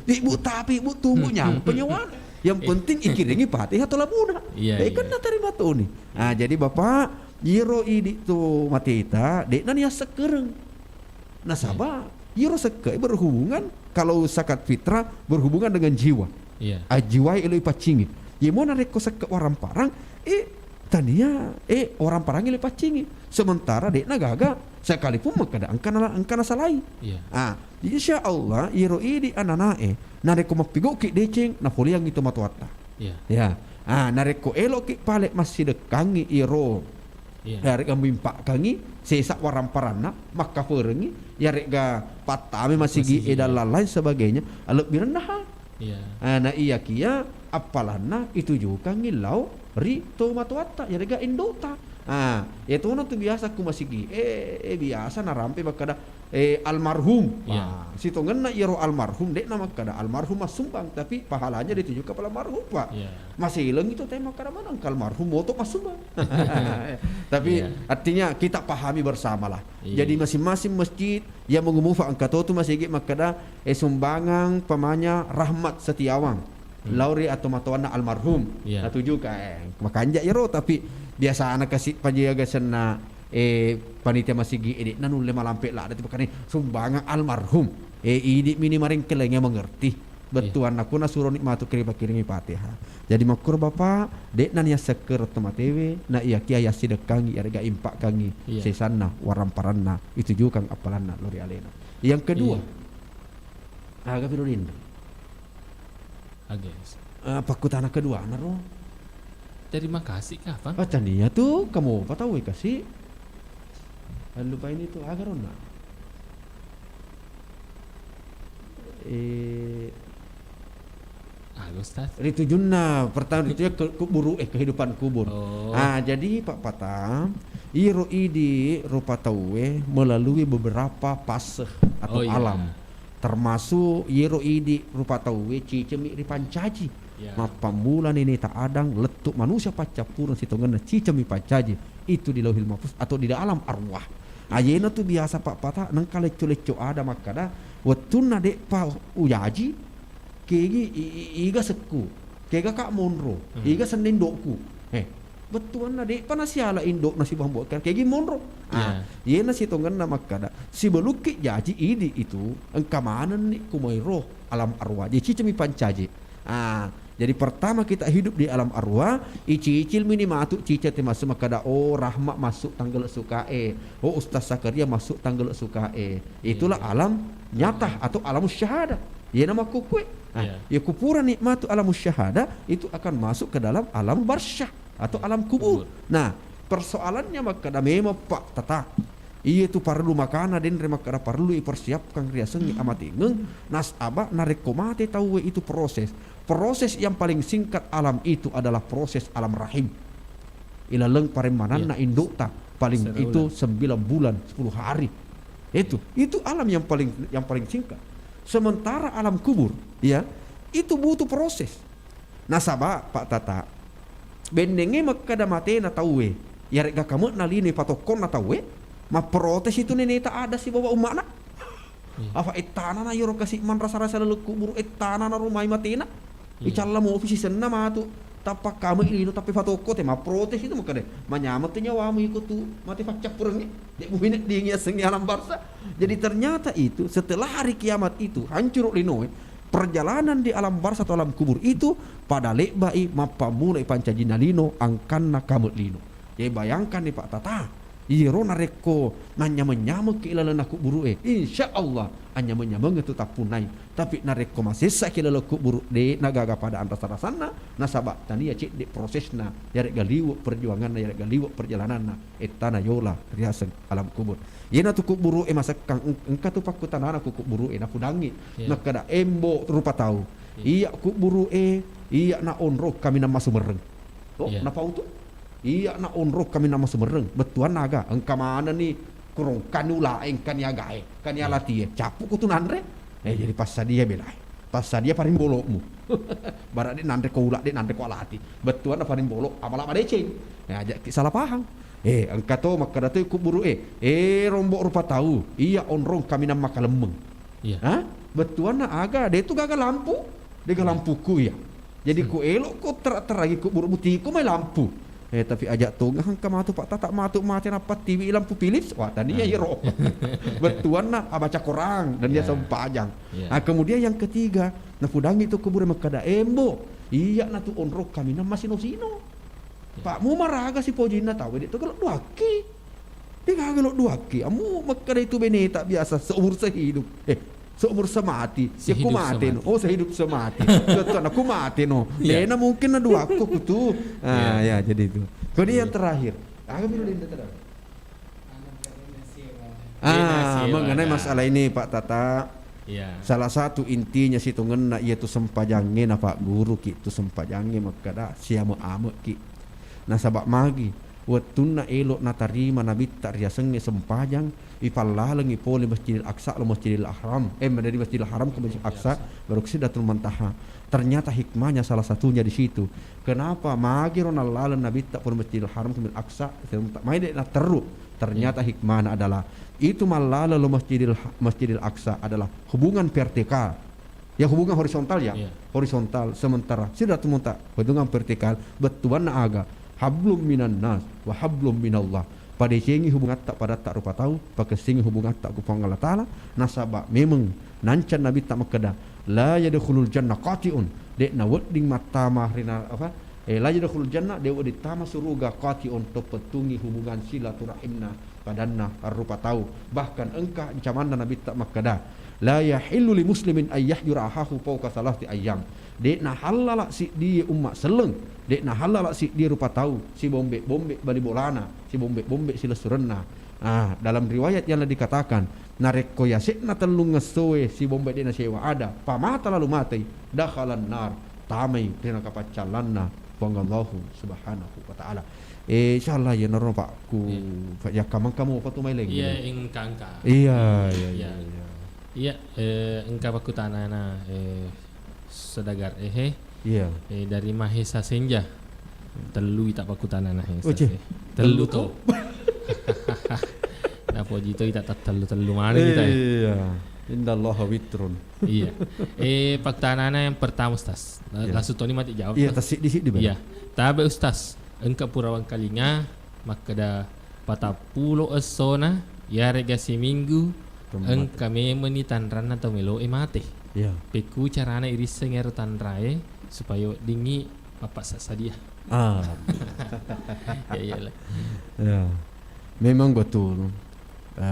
ibu tapi ibu tunggu nyampe nyawa yang penting ikiringi patih atau labuna kan na tarima tu ni jadi bapak Yiro ini tu mati ita, dek nani sekereng. Nasabah, yiro sekai berhubungan kalau zakat fitrah berhubungan dengan jiwa. Jiwa elo ipacingi. Ye mau narik ko seke orang parang, tania orang parangi lepas cingi sementara dek nagaga sekalipun makada angkana salai. Insya Allah iro idi ananae nareko mapigo ki deceng na foliang itu matuata. Nareko elok ki palek masih dekangi iro. Yarek mimpak kangi sesak waramparana maka ferengi yarek ga patame masih gi edalan lain sebagainya lebih rendah. Nah iya kia apalana itu juga ngilau ri to matuata yarek ga indota. Itu tu biasa ku masih gi biasa narampe bakada almarhum. Situ ngena iro almarhum dek nama kada almarhum mas sumbang tapi pahalanya dituju kepada almarhum Pak. Masih hilang itu tema kada mana almarhum moto mas sumbang. Tapi artinya kita pahami bersamalah. Jadi masing-masing masjid yang mengumufa angkato tu masih gi makada sumbangan pamanya Rahmat Setiawang. Lauri atau matuana almarhum. Tuju ka makanja iro tapi biasa anak kasih panjaga sena panitia masih gi nanu lema lampe lah ada tiba sumbangan almarhum idi mini maring kelengnya mengerti betuan aku na suruh nikmatu kiringi Fatihah. Jadi makur bapa dek nan ya seker tomatewe na iya kia ya sidekangi arga impak kangi sesana waramparana itu juga kang apalana lori alena. Yang kedua aga pirurin pakutana kedua naro terima kasih kapan? Tania tuh kamu apa tahu kasih lupa ini tuh agar ona Ustaz itu junna pertama itu ya kuburu kehidupan kubur. Jadi Pak Patam iro idi rupa tawe melalui beberapa fase atau alam termasuk iro idi rupa tawe cicemi ri pancaji. Pamulan ini tak adang letuk manusia pacapurun sitongan cicemi pancaji itu di lauhil mahfuz atau di alam arwah. Ayena tu biasa Pak Patah nang kaleco-leco ada makada wetuna dek pa uyaji kegi iga seku kega kak monro iga senen dokku betuan na dek panasiala indok nasi bambok kan kegi monro. Yena sitongan na makada si beluki jaji idi itu engkamanan ni kumairo alam arwah jadi cicemi pancaji. Jadi pertama kita hidup di alam arwah, icicil minimatu cica masuk makada Rahmat masuk tanggal sukae, Ustaz Sakaria masuk tanggal sukae. Itulah alam nyata atau alam syahada. Ya nama kukue. Ya kupuran nikmatu alam syahada itu akan masuk ke dalam alam barsyah atau alam kubur. Nah, persoalannya makada memang Pak Tata. Iya tu perlu makana den remakara perlu dipersiapkan riasen amat ingeng nas aba narekomate tahu itu proses yang paling singkat alam itu adalah proses alam rahim ilaleng paremanana induk tak paling itu 9 bulan 10 hari itu alam yang paling singkat. Sementara alam kubur itu butuh proses. Nasaba Pak Tata bendenge makada mate na tahu ya rek kamu nalini patokon na tahu ma protes itu nenek tak ada si bawa umat nak. Apa etana na yoro kasih man rasa lalu kubur etana na rumah matina. Icalla mau ofisi senna matu tapak kamu ini tapi fatoko tema protes itu makanya manyamat nyawamu ikut tu mati fakcak pureng dek buhinek dingnya sengi alam barsa. Jadi ternyata itu setelah hari kiamat itu hancur linoe perjalanan di alam barsa atau alam kubur itu pada lebai mapamulai pancajina lino angkanna kamut lino. Jadi bayangkan nih Pak Tata iro nareko nanya menyamuk ke ilalana kuburu insya Allah hanya menyamuk itu tak punai tapi nareko masih sakit lalu kuburu de nagaga pada antas sana nasabak tani ya cik de prosesna yarek galiwuk perjuangan yarek galiwuk perjalanan etana yola riasan alam kubur yena tu kuburu masak kang engka tu pakutan anak kuburu na pudangi nakada embo rupa tahu iya kuburu iya na onro kami nama sumereng napa itu iya na onro kami nama Semereng betuan naga engka mana nih kurung kanula engkan ya gae kan ya latih capuk kutu nandre jadi pas dia belai pas dia paling bolokmu barat dia nandre kau ulah dia nandre kau latih betuan na paling bolok amal deceng ajak salah paham engka to maka datu kuburu rombok rupa tahu iya onrong kami nama kalemeng betuan na aga dia tu gagal lampu dia lampuku ya jadi ku elok ku teragi kuburu butiku mai lampu tapi ajak tunggang kamatu Pak tak matuk mati apa TV lampu Philips wah tadi ya iro betuan na baca korang dan dia sempajang. Kemudian yang ketiga na pudangi itu kubur makada embo iya na tu onrok kami na masino sino Pak mu maraga si pojina tahu dia tu kalau duaki. Dia kalau duaki, amu makada itu bene tak biasa seumur sehidup. Seumur semati, ya aku mati no. Oh sehidup semati. Betul, aku mati no. Dena mungkin na dua aku tu. Ya jadi itu. Kemudian yang terakhir, mengenai masalah ini Pak Tata. Salah satu intinya situ ngena iaitu sempajangnya na Pak Guru ki tu sempajangnya makada siamu amek ki. Nah sabak magi watuna elok na tarima na bitta riasengnya sempajang ipallalang ipoli Masjidil Aqsa lo Masjidil Haram dari Masjidil Haram ke Masjidil Aqsa baru Sidratul Muntaha. Ternyata hikmahnya salah satunya di situ. Kenapa magiron allalan na bitta pol Masjidil Haram ke Masjidil Aqsa mai na teru. Ternyata hikmahnya adalah itu malala lo Masjidil Aqsa adalah hubungan vertikal. Ya hubungan horizontal ya. Horizontal sementara Sidratul Muntaha hubungan vertikal betuan na aga hablum minan nas wa hablum minallah. Pada singi hubungan tak pada tak rupa tahu, pakai singi hubungan tak ku Allah Taala. Nasabak memang nancan Nabi tak makada la yadkhulul jannah qati'un. Dek na wedding mata mahrina apa? La yadkhulul jannah de wedi tama suruga qati'un to petungi hubungan silaturahimna padanna rupa tahu. Bahkan engkah ancaman Nabi tak makada la yahillu li muslimin ay yahjura ahahu fawqa salati ayyam. Dek na halala si dia umat seleng. Dek na halala si dia rupa tahu si bombe bali bolana si bombe sila surenna. Dalam riwayat yang dikatakan nareko yasikna telung ngesoe si bombe dena sewa ada pamata lalu mati dakhalan nar tamai dena kapacalanna pangallahu subhanahu wa ta'ala. Insyaallah ya naro Pak ku ya kamu apa tu mai lagi? Iya engkangka. Iya engka aku tanana sedagar iya dari Mahesa Senja telu tak paku tanana telu to. Nah poji to tak telu mana kita iya indallahu witrun. Iya pak tanana yang pertama Ustaz langsung Tony mati jawab. Iya tasik di sini. Iya tabe Ustaz engka purawan kalinga makada patapulo esona ya rega seminggu engka memeni tanran atau melo mate. Ya. Peku carana iriseng er tanrae supaya dingi bapak sasadia. Iyalah. Ya. Memang betul.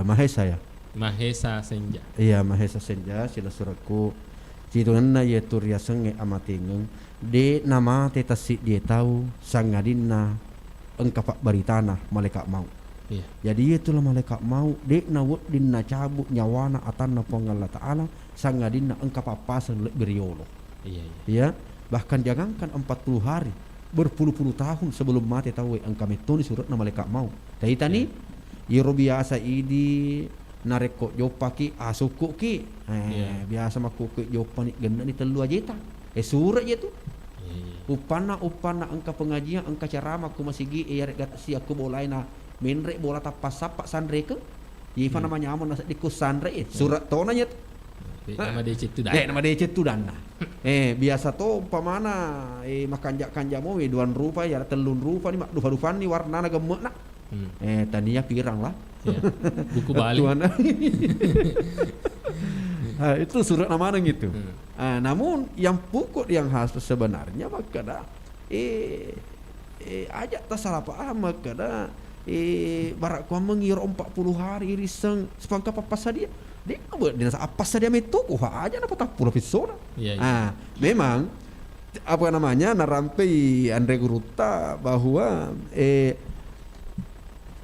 Mahesa ya. Mahesa Senja. Iya Mahesa Senja sila suratku. Citunganna ye turiaseng amatingeng de nama tetasi dia tahu sangadinna engka pak baritana malaikat maut. Iya. Jadi itulah malaikat maut dek na dinna cabut nyawana atanna pangalla taala sangadinna engka papasan beriolo. Iya. Ya, bahkan jangankan 40 hari, berpuluh-puluh tahun sebelum mati tahu engka metoni surat na malaikat maut. Tadi tani iro biasa idi nareko jopaki asuku ki. Biasa maku jopani genna ni telu aja ta. Surat je tu. Upana engka pengajian engka ceramah ku masigi si aku bolaina menrek bola tapas sapak sandre ke Ifa namanya amun nasa dikus sandre surat tonanya nama dia cetu dan nama dia cetu dan biasa to pamana makanjak mo duan rupa ya telun rupa ni mak dufa ni warna na gemek nak tadinya pirang lah buku balik itu surat nama gitu namun yang pokok yang khas sebenarnya makada ajak tak salah paham makada barak ku mengir 40 hari riseng sepangka papas dia buat dia apa saja metu ku aja na patah puluh episode. Memang apa namanya narampai Andre Guruta bahwa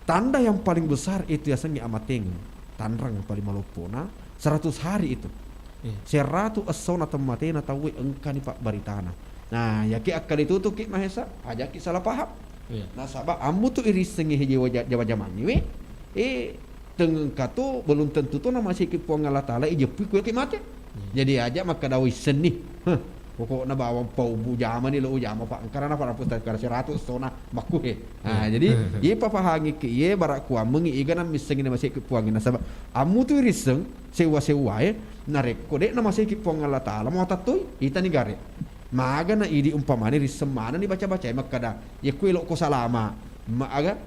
tanda yang paling besar itu biasanya amateng tanrang paling malopona 100 hari itu 100 asona tematena tahu engka ni Pak Baritana. Nah ya ki akal itu tuh ki Mahesa aja ki salah paham. Nah sabab amu tu iris sengi jawa zaman ni tengeng kato belum tentu tu nama si ki puang Allah Taala jepi ku ki mate. Jadi aja maka dawi seni. Pokoknya bawa pau bu zaman ni lo jama Pak karena para pusat kar 100 sona baku jadi ye papahangi ki ye barak ku amengi igana misengi nama si ki puang na sabab amu tu iris seng sewa narek kode nama si ki puang Allah Taala mau tatoi ita ni gare. Maga na idi umpamani risemana ni baca-baca makada ya ku elok ko salama maaga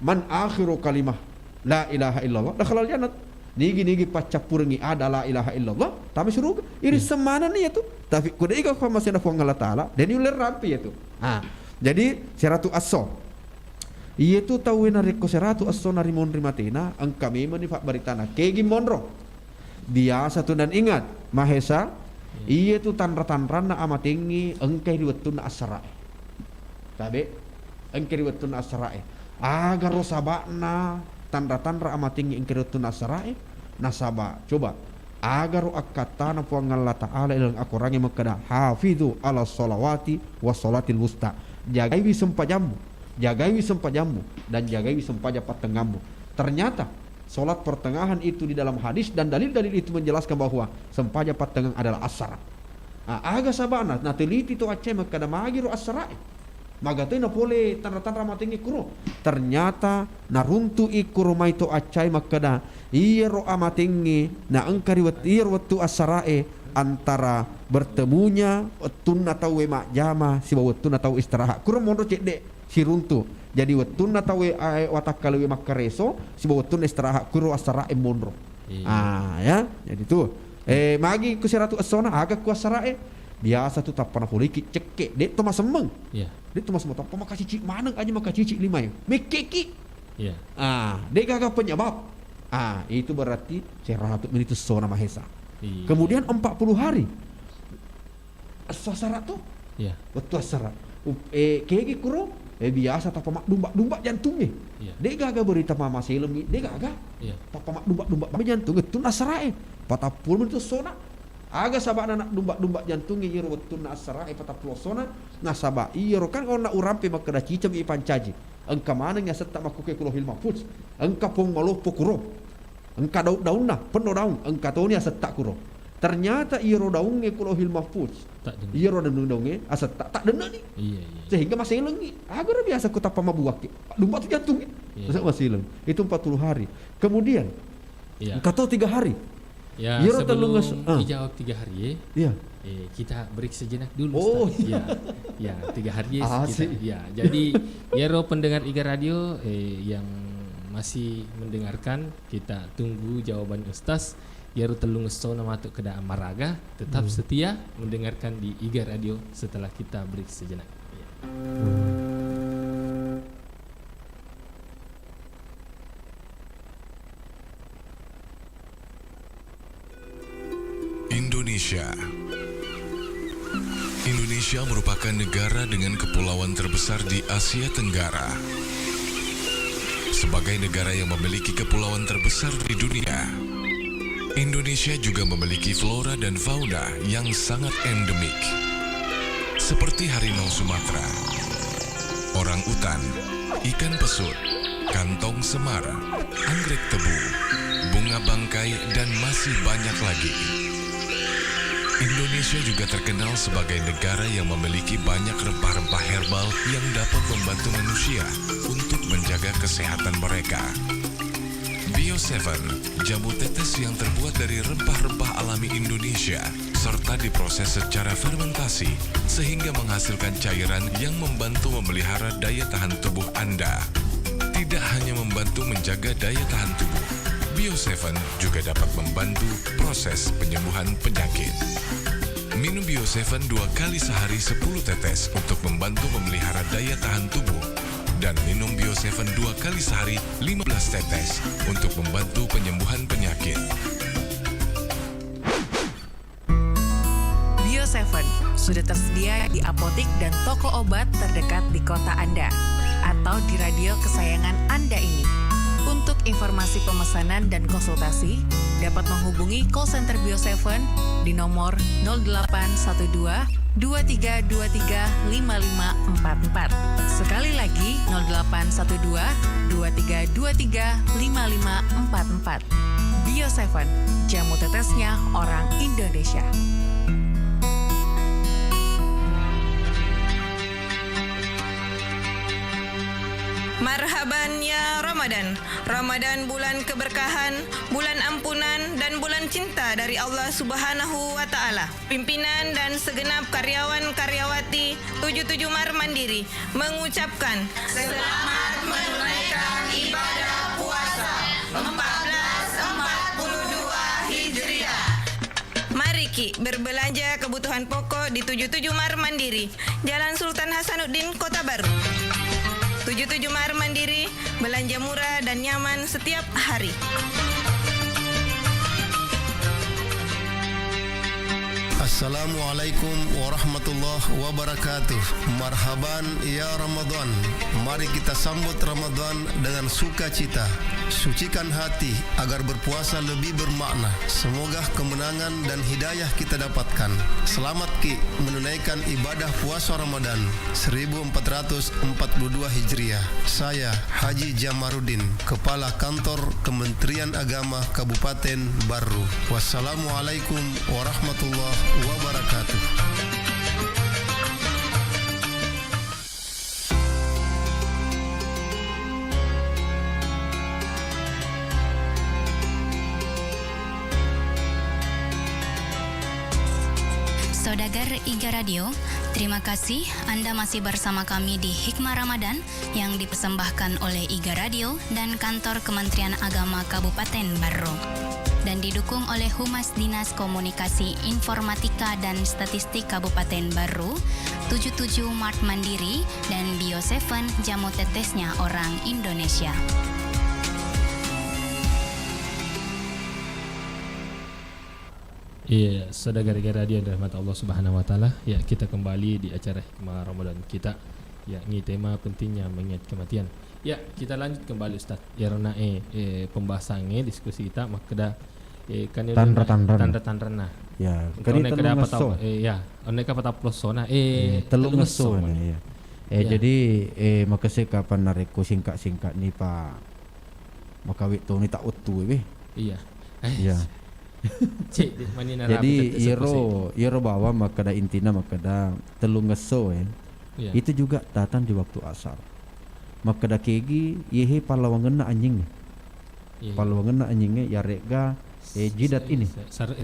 man akhiru kalimah la ilaha illallah dakhalal jannat nigi pacapurengi ada la ilaha illallah tami surga iri semana ni itu tapi kuda iga ko masih na Allah Taala dan uler rampi itu Jadi seratu aso. Iya tu tahu nariko seratu aso narimon rimatena angkami menifak baritana kegi monro. Biasa tu dan ingat Mahesa iya tu tanra-tanra na amatingi engkai diwetun asrae. Tabe engkai diwetun asrae. Agar rosabana tanra-tanra amatingi engkai diwetun asrae nasaba. Coba agar akatana puang Allah Ta'ala ilang akurangi makada hafidhu ala sholawati was sholatil wusta. Jagai sempajamu, dan jagai sempaja patengamu. Ternyata solat pertengahan itu di dalam hadis dan dalil-dalil itu menjelaskan bahwa sempaja patengah adalah asar. Aga sabana na teliti to aceh makada magiru asrae. Magatay na pole tanra-tanra matingi kuro. Ternyata naruntu ikuro may to aceh makada iyero amatingi na angkariwat iyero watu asrae antara bertemunya wettun atau mak jama si wettun atau istirahat. Kuro mondo cek dek si runtu. Jadi wettun atau watak kalau makareso si wettun istirahat kuro asrae monro. Ya, jadi tuh magi ku seratu asona agak ku asrae biasa tuh tak pernah poliki cekek dek tu masemeng. Dek tu masemeng tak maka cicik maneng aja maka cicik lima ya. Mekeki. Dek gagak penyebab. Itu berarti seratu menit sona Mahesa. Kemudian 40 hari asara tuh. Waktu asara. Kegi kuro biasa tak pamak dumba jantungnya. Dia gagak berita mama selemi, dia gagak. Tak pamak dumba jantung itu nasrae. 40 menit sona. Aga sabak anak dumba jantungnya iro betul nasrae 40 sona. Nasaba iro kan kalau nak urampe makada cicam i pancaji. Engka mana nya setak makuke kulo hilma puts. Engka pong malo pokuro. Engka daun-daunna penuh daun. Engka tonia setak kuro. Ternyata iro daunge kulo hilma puts. Iro daunge aset tak dena ni. Sehingga masih lengi. Agar biasa ku tapa mabuak. Dumba tu jantung. Masih leng. Itu 40 hari. Kemudian engka tahu 3 hari. Ya, iro sebelum dijawab 3 hari kita break sejenak dulu. Ya 3 hari kita. Jadi Yero pendengar Iga Radio yang masih mendengarkan, kita tunggu jawaban Ustaz. Yero telung sona matuk ke dalam maraga, tetap setia mendengarkan di Iga Radio setelah kita break sejenak. Indonesia merupakan negara dengan kepulauan terbesar di Asia Tenggara. Sebagai negara yang memiliki kepulauan terbesar di dunia, Indonesia juga memiliki flora dan fauna yang sangat endemik, seperti harimau Sumatera, orang utan, ikan pesut, kantong semar, anggrek tebu, bunga bangkai, dan masih banyak lagi. Indonesia juga terkenal sebagai negara yang memiliki banyak rempah-rempah herbal yang dapat membantu manusia untuk menjaga kesehatan mereka. Bio7, jamu tetes yang terbuat dari rempah-rempah alami Indonesia, serta diproses secara fermentasi, sehingga menghasilkan cairan yang membantu memelihara daya tahan tubuh Anda. Tidak hanya membantu menjaga daya tahan tubuh, Bio7 juga dapat membantu proses penyembuhan penyakit. Minum Bio7 2 kali sehari 10 tetes untuk membantu memelihara daya tahan tubuh. Dan minum Bio7 2 kali sehari 15 tetes untuk membantu penyembuhan penyakit. Bio7 sudah tersedia di apotik dan toko obat terdekat di kota Anda atau di radio kesayangan Anda ini. Untuk informasi pemesanan dan konsultasi, dapat menghubungi call center Bio7 di nomor 0812 2323 5544. Sekali lagi 0812 2323 5544. Bio7, jamu tetesnya orang Indonesia. Marhaban ya Ramadan. Ramadan bulan keberkahan, bulan ampunan dan bulan cinta dari Allah Subhanahu wa taala. Pimpinan dan segenap karyawan-karyawati 77 Mar Mandiri mengucapkan selamat menunaikan ibadah puasa 1442 Hijriah. Mari Ki berbelanja kebutuhan pokok di 77 Mar Mandiri, Jalan Sultan Hasanuddin, Kota Baru. 77 Mar Mandiri, belanja murah dan nyaman setiap hari. Assalamualaikum warahmatullahi wabarakatuh. Marhaban ya Ramadan. Mari kita sambut Ramadan dengan sukacita. Sucikan hati agar berpuasa lebih bermakna. Semoga kemenangan dan hidayah kita dapatkan. Selamat Ki menunaikan ibadah puasa Ramadan 1442 Hijriah. Saya Haji Jamaruddin, Kepala Kantor Kementerian Agama Kabupaten Baru. Wassalamualaikum warahmatullahi wabarakatuh. Saudagar Iga Radio, terima kasih Anda masih bersama kami di Hikmah Ramadan yang dipersembahkan oleh Iga Radio dan Kantor Kementerian Agama Kabupaten Baru dan didukung oleh Humas Dinas Komunikasi Informatika dan Statistik Kabupaten Baru, 77 Mart Mandiri, dan Bio7 Jamu Tetesnya Orang Indonesia. Iya, saudagar Iga Radio yang dirahmati Allah Subhanahu wa taala. Ya, kita kembali di acara Hikmah Ramadan kita. Ya, ini tema pentingnya mengingat kematian. Ya, kita lanjut kembali Ustaz. Ya, rona pembahasannya diskusi kita makda tanda-tanda nah. Ya, kani kada patau ya, oneka patau plosona telung ngeso ya. Jadi makasih kapan nareko singkat-singkat ni Pak makawit tu ni tak utuh Iya. Ya. Cik, jadi iro bawa makada intina makada telung ngeso ya. Itu juga datang di waktu asar. Makada kegi yehe palawangan na anjing. Palawangan na anjingnya ya rega jidat ini sare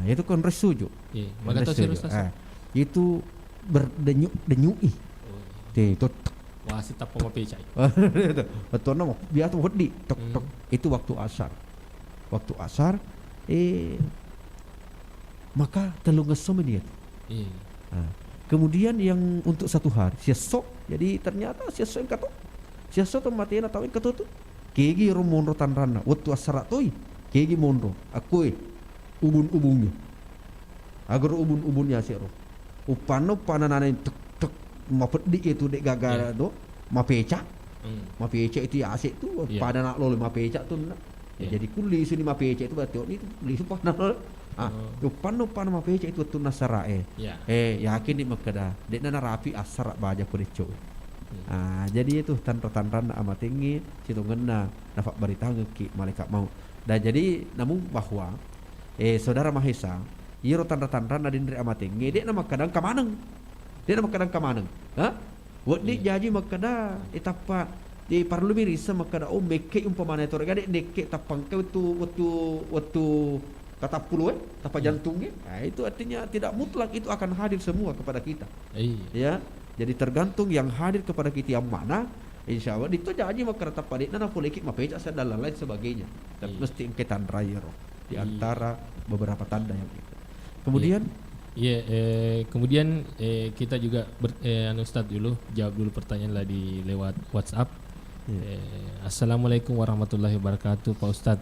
itu kan resuju. Maka tahu itu berdenyuk-denyui. Itu wasit apa mau pecah. Betul nama biasa wedi tok. Itu waktu asar. Waktu asar maka telung ngesom dia. Kemudian yang untuk satu hari siasok, jadi ternyata siasok yang kata siasok matian atau yang kata tu kegi romonro tanrana waktu asar toi kegi monro aku ubun-ubunnya agar ubun-ubunnya siaro upano pananane tek mapedi itu dek gagal do mapeca itu ya asik tu pada nak lo mapeca tu jadi kuli sini mapeca itu berarti ni tu li supana upano mapeca itu tu nasara yakin ni makada dek nana rapi asar baja pereco. Jadi itu tanda-tanda amat tinggi situ ngena nafak berita ngeki malaikat mau. Dan jadi namun bahwa saudara Mahesa iro tanda-tanda nadindri amat tinggi dia nama kadang kamaneng. Wadi jadi makada etapa di perlu mirisa makada meke umpamana itu regade deke tapang ke waktu kata puluh tapa jantungnya. Itu artinya tidak mutlak itu akan hadir semua kepada kita. Ya. Jadi tergantung yang hadir kepada kita yang mana, insya Allah itu jadi makar tapadik nana polekik mapeca dan lain sebagainya. Dan mesti ingketan raya di antara beberapa tanda yang itu. Kemudian, kemudian kita juga Ustaz dulu jawab dulu pertanyaan di lewat WhatsApp. Assalamualaikum warahmatullahi wabarakatuh Pak Ustaz.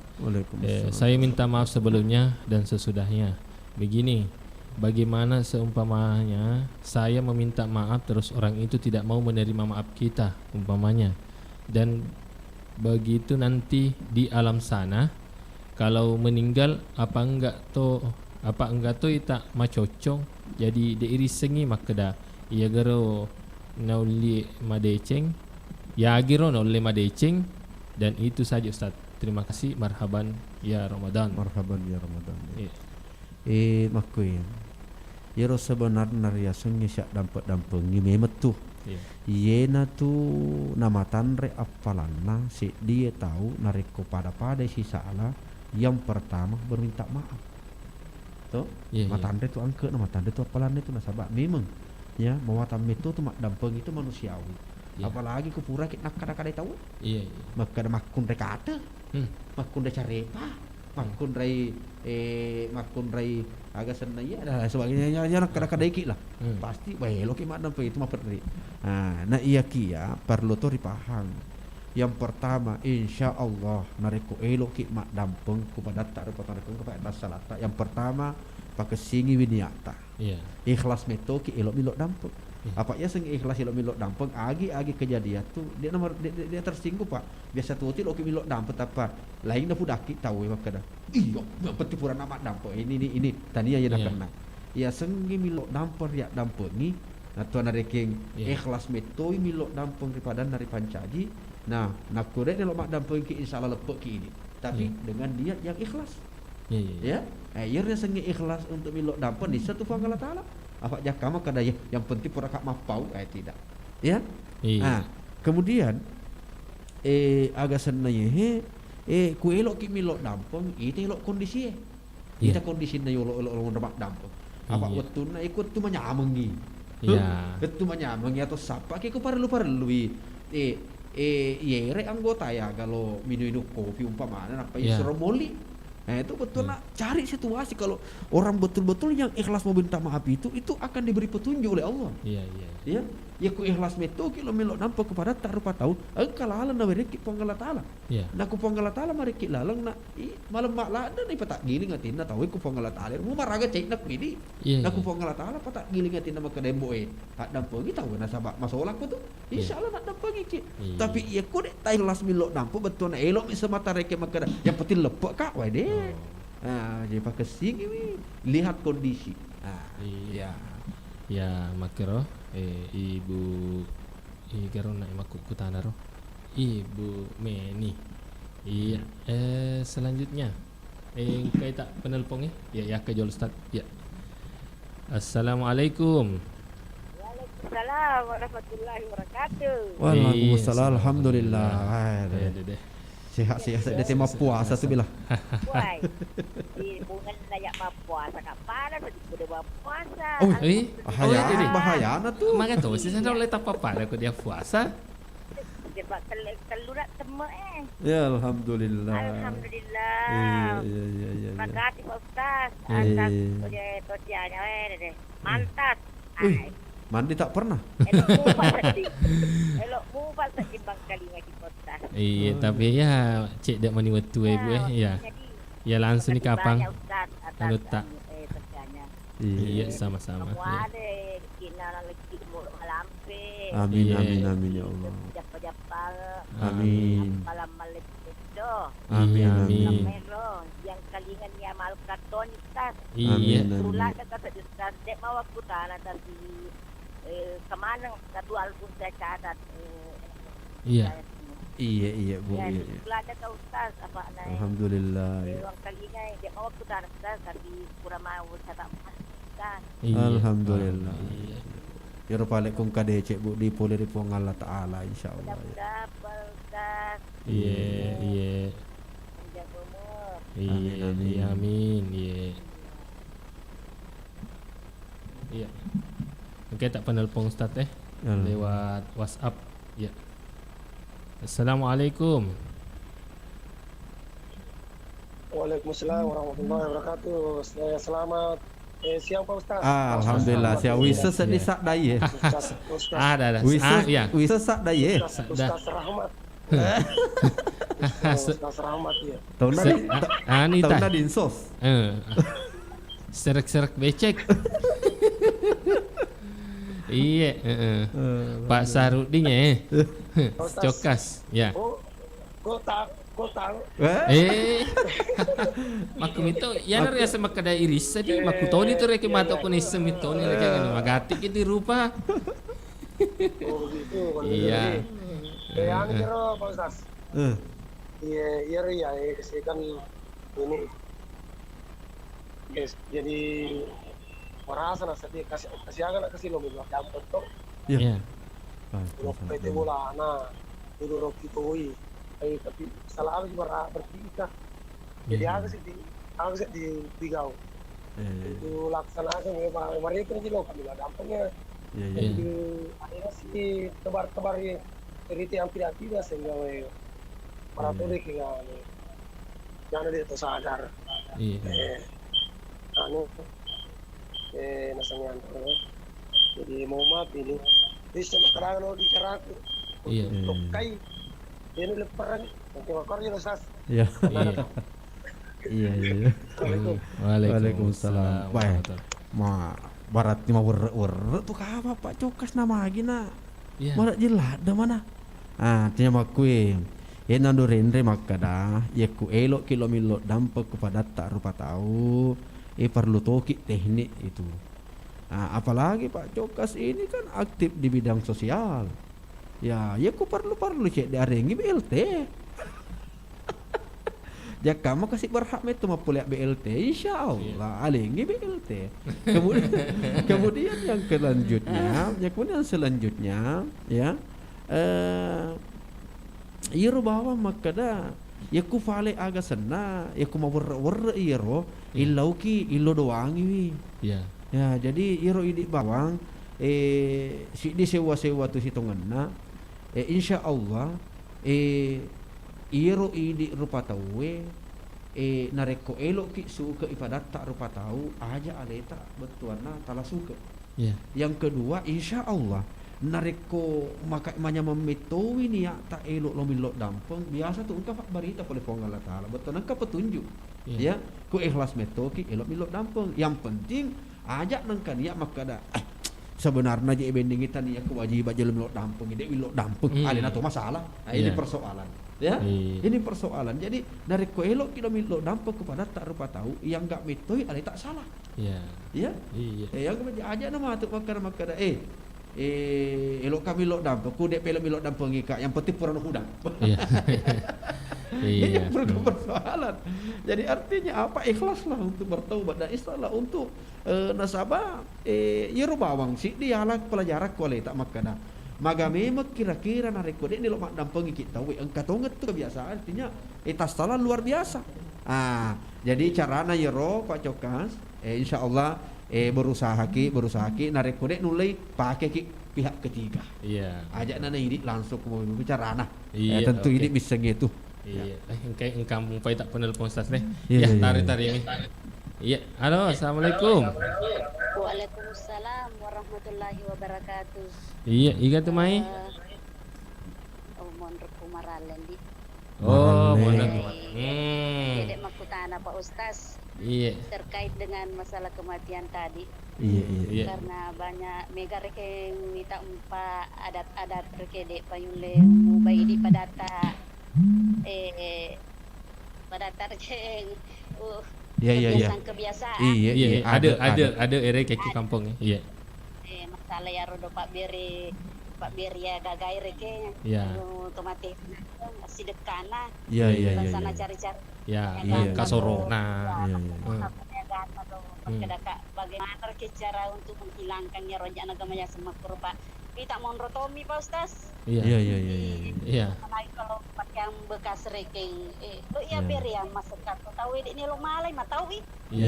Saya minta maaf sebelumnya dan sesudahnya. Begini. Bagaimana seumpamanya saya meminta maaf terus orang itu tidak mau menerima maaf kita umpamanya, dan begitu nanti di alam sana kalau meninggal apa enggak to ita macocong jadi deiri sengi makada ia gero nauli madeceng ya gero nauli madeceng. Dan itu saja Ustaz. Terima kasih. Marhaban ya Ramadan. Makui Yero sebenarnya sungguh syak dampak ngimemet tuh. Yena tu nama tanre apalana si dia tahu nareko pada si salah yang pertama berminta maaf. Tuh, matandre tu angke nama tandre tu apalana itu nasabak memang ya mawatan itu tu mak dampeng itu manusiawi. Apalagi kupura kita nak kada tahu. Maka makun rekata. Makun de carepa. makun rai agak senang ya dah sebagainya ya kadang-kadang ikut lah pasti baik lo ki mak dampeng itu mapet ri nah iya ki ya perlu tu dipaham yang pertama insya Allah nariku elok ki mak dampeng kepada tak repot nariku kepada salata yang pertama pakai singi winiata ikhlas meto ki elok milok dampeng apa ya sing ikhlas elok milok dampeng agi kejadian tu dia tersinggung pak biasa tu ti lo ki milok dampeng apa lain dah pudaki tahu ya kada iya peti pura nama dampeng ini tania ya dah kena ya sengi milok dampeng ya dampeng ni atau nareking ikhlas metoi milok dampeng daripada dari pancaji nah nakure ni lo mak dampeng ki insyaallah lepek ki ini tapi dengan niat yang ikhlas ya akhirnya sengi ikhlas untuk milok dampeng di satu Allah taala apa jakama kada ya yang penting pura kak mapau tidak ya kemudian agak senanya ku elok ki milok dampeng itu elok kondisi kita kondisi na elok mak dampeng apa wetuna ikut tu manyamengi itu manyamengi atau sapa ki ku perlu yere anggota ya kalau minum kopi umpamanya apa ya seromoli itu betul nak cari situasi kalau orang betul-betul yang ikhlas meminta maaf itu akan diberi petunjuk oleh Allah. Ya ku ikhlas metu ki lo melok nampak kepada tak rupa tahu kalahalan na mereki ponggala taala. Na ku ponggala taala mareki lalang na malam makla dan ipatak giling atin na tahu ku ponggala taala mu maraga cek nak ini. Na ku ponggala taala patak giling atin na makadembo tak dampengi tahu na sabak masolak ko tu. Insyaallah nak dampengi ki. Tapi ya ku dek ta ikhlas melok nampak betul na elok semata reke makada yang penting lepek kak wae deh. Jadi pakai sini lihat kondisi. Ya makero ibu igaro na imaku kutanaro ibu Meni iya selanjutnya kay tak penelpong ya ke jol Ustaz ya. Assalamualaikum. Waalaikumsalam warahmatullahi wabarakatuh. Waalaikumsalam alhamdulillah. Sehat dia tema puasa tu bila. Wai. Di bungan layak puasa kapan sudah puasa. Bahaya na tu. Maka tu sih sana oleh tak apa aku dia puasa. Sebab kelurat semua Ya alhamdulillah. Alhamdulillah. Ya. Terima kasih Pak Ustaz atas tosianya mantas. Mandi tak pernah. Elok mubal sedih bang kali ngaji Ustaz. Iya, tapi ya cek dak mani waktu ibu ya. Ya langsung ni kapang. Anu tak. Iya sama-sama. Ada kina lagi mul malampe. Amin ya Allah. Japa-japa. Amin. Malam malik itu. Amin. Yang kalingan ni amal katon Ustaz. Iya. Tulah kata Ustaz, dek mau aku tanah tadi kemana kedua album saya catat. Iya Bu. Ya, belajar ke Ustaz apa naik. Alhamdulillah. Orang kalinya dia mau aku tanah Ustaz tapi kurang mau saya tak Ustaz. Alhamdulillah. Ya rupalek kong kade cek Bu di pole di pong Allah Taala insyaallah. Dapat Ustaz. Iya. Amin. Iya. Okey tak penelpon Ustaz lewat WhatsApp. Ya. Assalamualaikum. Waalaikumsalam warahmatullahi wabarakatuh. Selamat siang Pak Ustaz. Alhamdulillah siang wisa sedih sak dai. Ustaz. Dah. Wisa sak dai. Ustaz Rahmat. Ustaz Rahmat ya. Tahun tadi insos. Serak-serak becek. Iya, Pak Sarudin Cokas, ya. Kau tahu. Maku itu, ya nari asa makada iris tadi. Maku tahu ni tu reki mata aku ni semito ni reki kan magati kita rupa. Oh begitu. Iya. Yang kira Pak Ustaz. Iya, kan ini. Yes, jadi merasa sedih kasih agak kasih lo bilang dampet tuh. Iya. Lo PT bola, nah dulu Rocky Toy, tapi salah aku juga berpikir. Jadi aku sih di Bigau. Itu laksanakan mereka kan lo kami lah dampetnya. Jadi akhirnya sih tebar cerita yang tidak sehingga para tulis jangan dia tersadar. Iya. Nasanya jadi mau mati ini bisa keterangan di caraku. Iya. Kai ini leperan nanti makar jelas sas. Iya. Iya. Waalaikumsalam. Baik. Barat ni wer tu apa Pak Cokas nama gina. Barat jelas dah mana. Tinya makui. Nando rendre makada ku elok kilomilot dampak kepada tak rupa tahu perlu toki teknik itu. Apalagi Pak Cokas ini kan aktif di bidang sosial. Ya ku perlu cek dari BLT. Ya kamu kasih berhak itu mau pulang BLT, insyaallah alingi BLT. Kemudian yang selanjutnya, ya, iro bawa makada, ya ku fale aga sena, ya ku mau wer iro, illo doang ini. Ya. Ya jadi iro ini bawang, si di sewa tu hitunganna, insyaallah, iro ini rupa tahu nareko elok ki suka ibadat tak rupa tahu aja aleta betuana tala suka. Yang kedua insyaallah nareko makanya memetowi ni ya tak elok lomilok dampeng biasa tu engkau berita oleh Allah taala betul engkau petunjuk. Ya ku ikhlas metoki elok milok dampeng yang penting ajak nangkan ya makada sebenarnya je bending kita ni aku wajib aja milok dampeng ide milok dampeng alena tu masalah. Ini persoalan. Ya, ini persoalan. Jadi dari koelok kita milok dampak kepada tak rupa tahu yang enggak mitoi ada tak salah. Ya. Yang kemudian aja nama tu makar elok kami milok dampak ku dek pelok milok dampak ngika yang penting purana hudang. Ini persoalan. Jadi artinya apa ikhlaslah untuk bertaubat dan istilah untuk nasabah yeru bawang sih dia halak pelajaran kualitas makana. Magame kira-kira nareko ni lo mak dampengi kita engka tonget tu kebiasaan artinya tas salah luar biasa. Jadi carana yero Pak Cokas insyaallah berusaha ki nareko dek nulai pakai ki pihak ketiga. Iya. Ajak nana ini langsung ke mobil bicara tentu ini bisa gitu. Iya. Engkau mumpai tak pernah telepon Ustaz Ya, tarik ini. Iya. Halo, assalamualaikum. Waalaikumsalam warahmatullahi wabarakatuh. Iya, iga tu mai. Mondok Kumaralen di. Mondok. Dedek makutana Pak Ustaz. Iya. Terkait dengan masalah kematian tadi. Iya. Karena banyak mega reke minta umpa adat-adat reke dek payule mubai di padata. Padata reke kebiasaan. Iya. Ada ere kaki kampung ya. Iya. Masalah ya rodo Pak Beri ya gagai reke. Iya. Otomatis masih dekana. Iya. Sana cari-cari. Iya. Kasoro. Nah. Kedaka bagaimana cara untuk menghilangkannya rojak agamanya semakro Pak. Kita monrotomi Pak Ustaz. Iya. Kalau yang bekas reking iya beri yang masuk kartu tahu ini lo malai mah tahu iya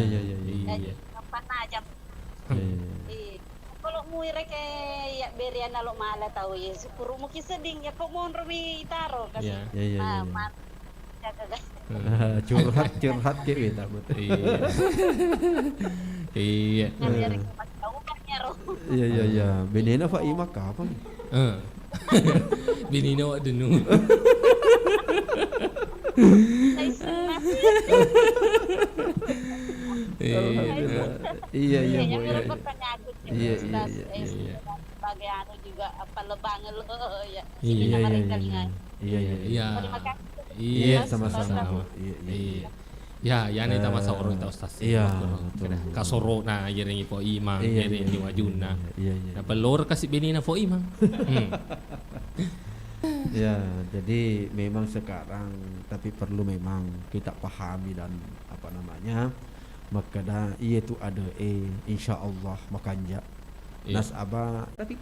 apa aja kalau mu reke ya beri yang lo malai tahu ya syukur mungkin seding ya kok mau romi taro kasih curhat ke beta betul iya benena Pak Imak kapan binino denu Iya. Sebagai anu juga apa lebang lo ya. Iya. Sama-sama. Iya. Ya nih sama sauro kita Ustaz. Iya. Kasoro na yering po imang yering di wajuna. Iya. Pelor kasih bini na po imang. Ya, jadi memang sekarang tapi perlu memang kita pahami dan apa namanya makada itu ada insyaallah makanja nasabah tapi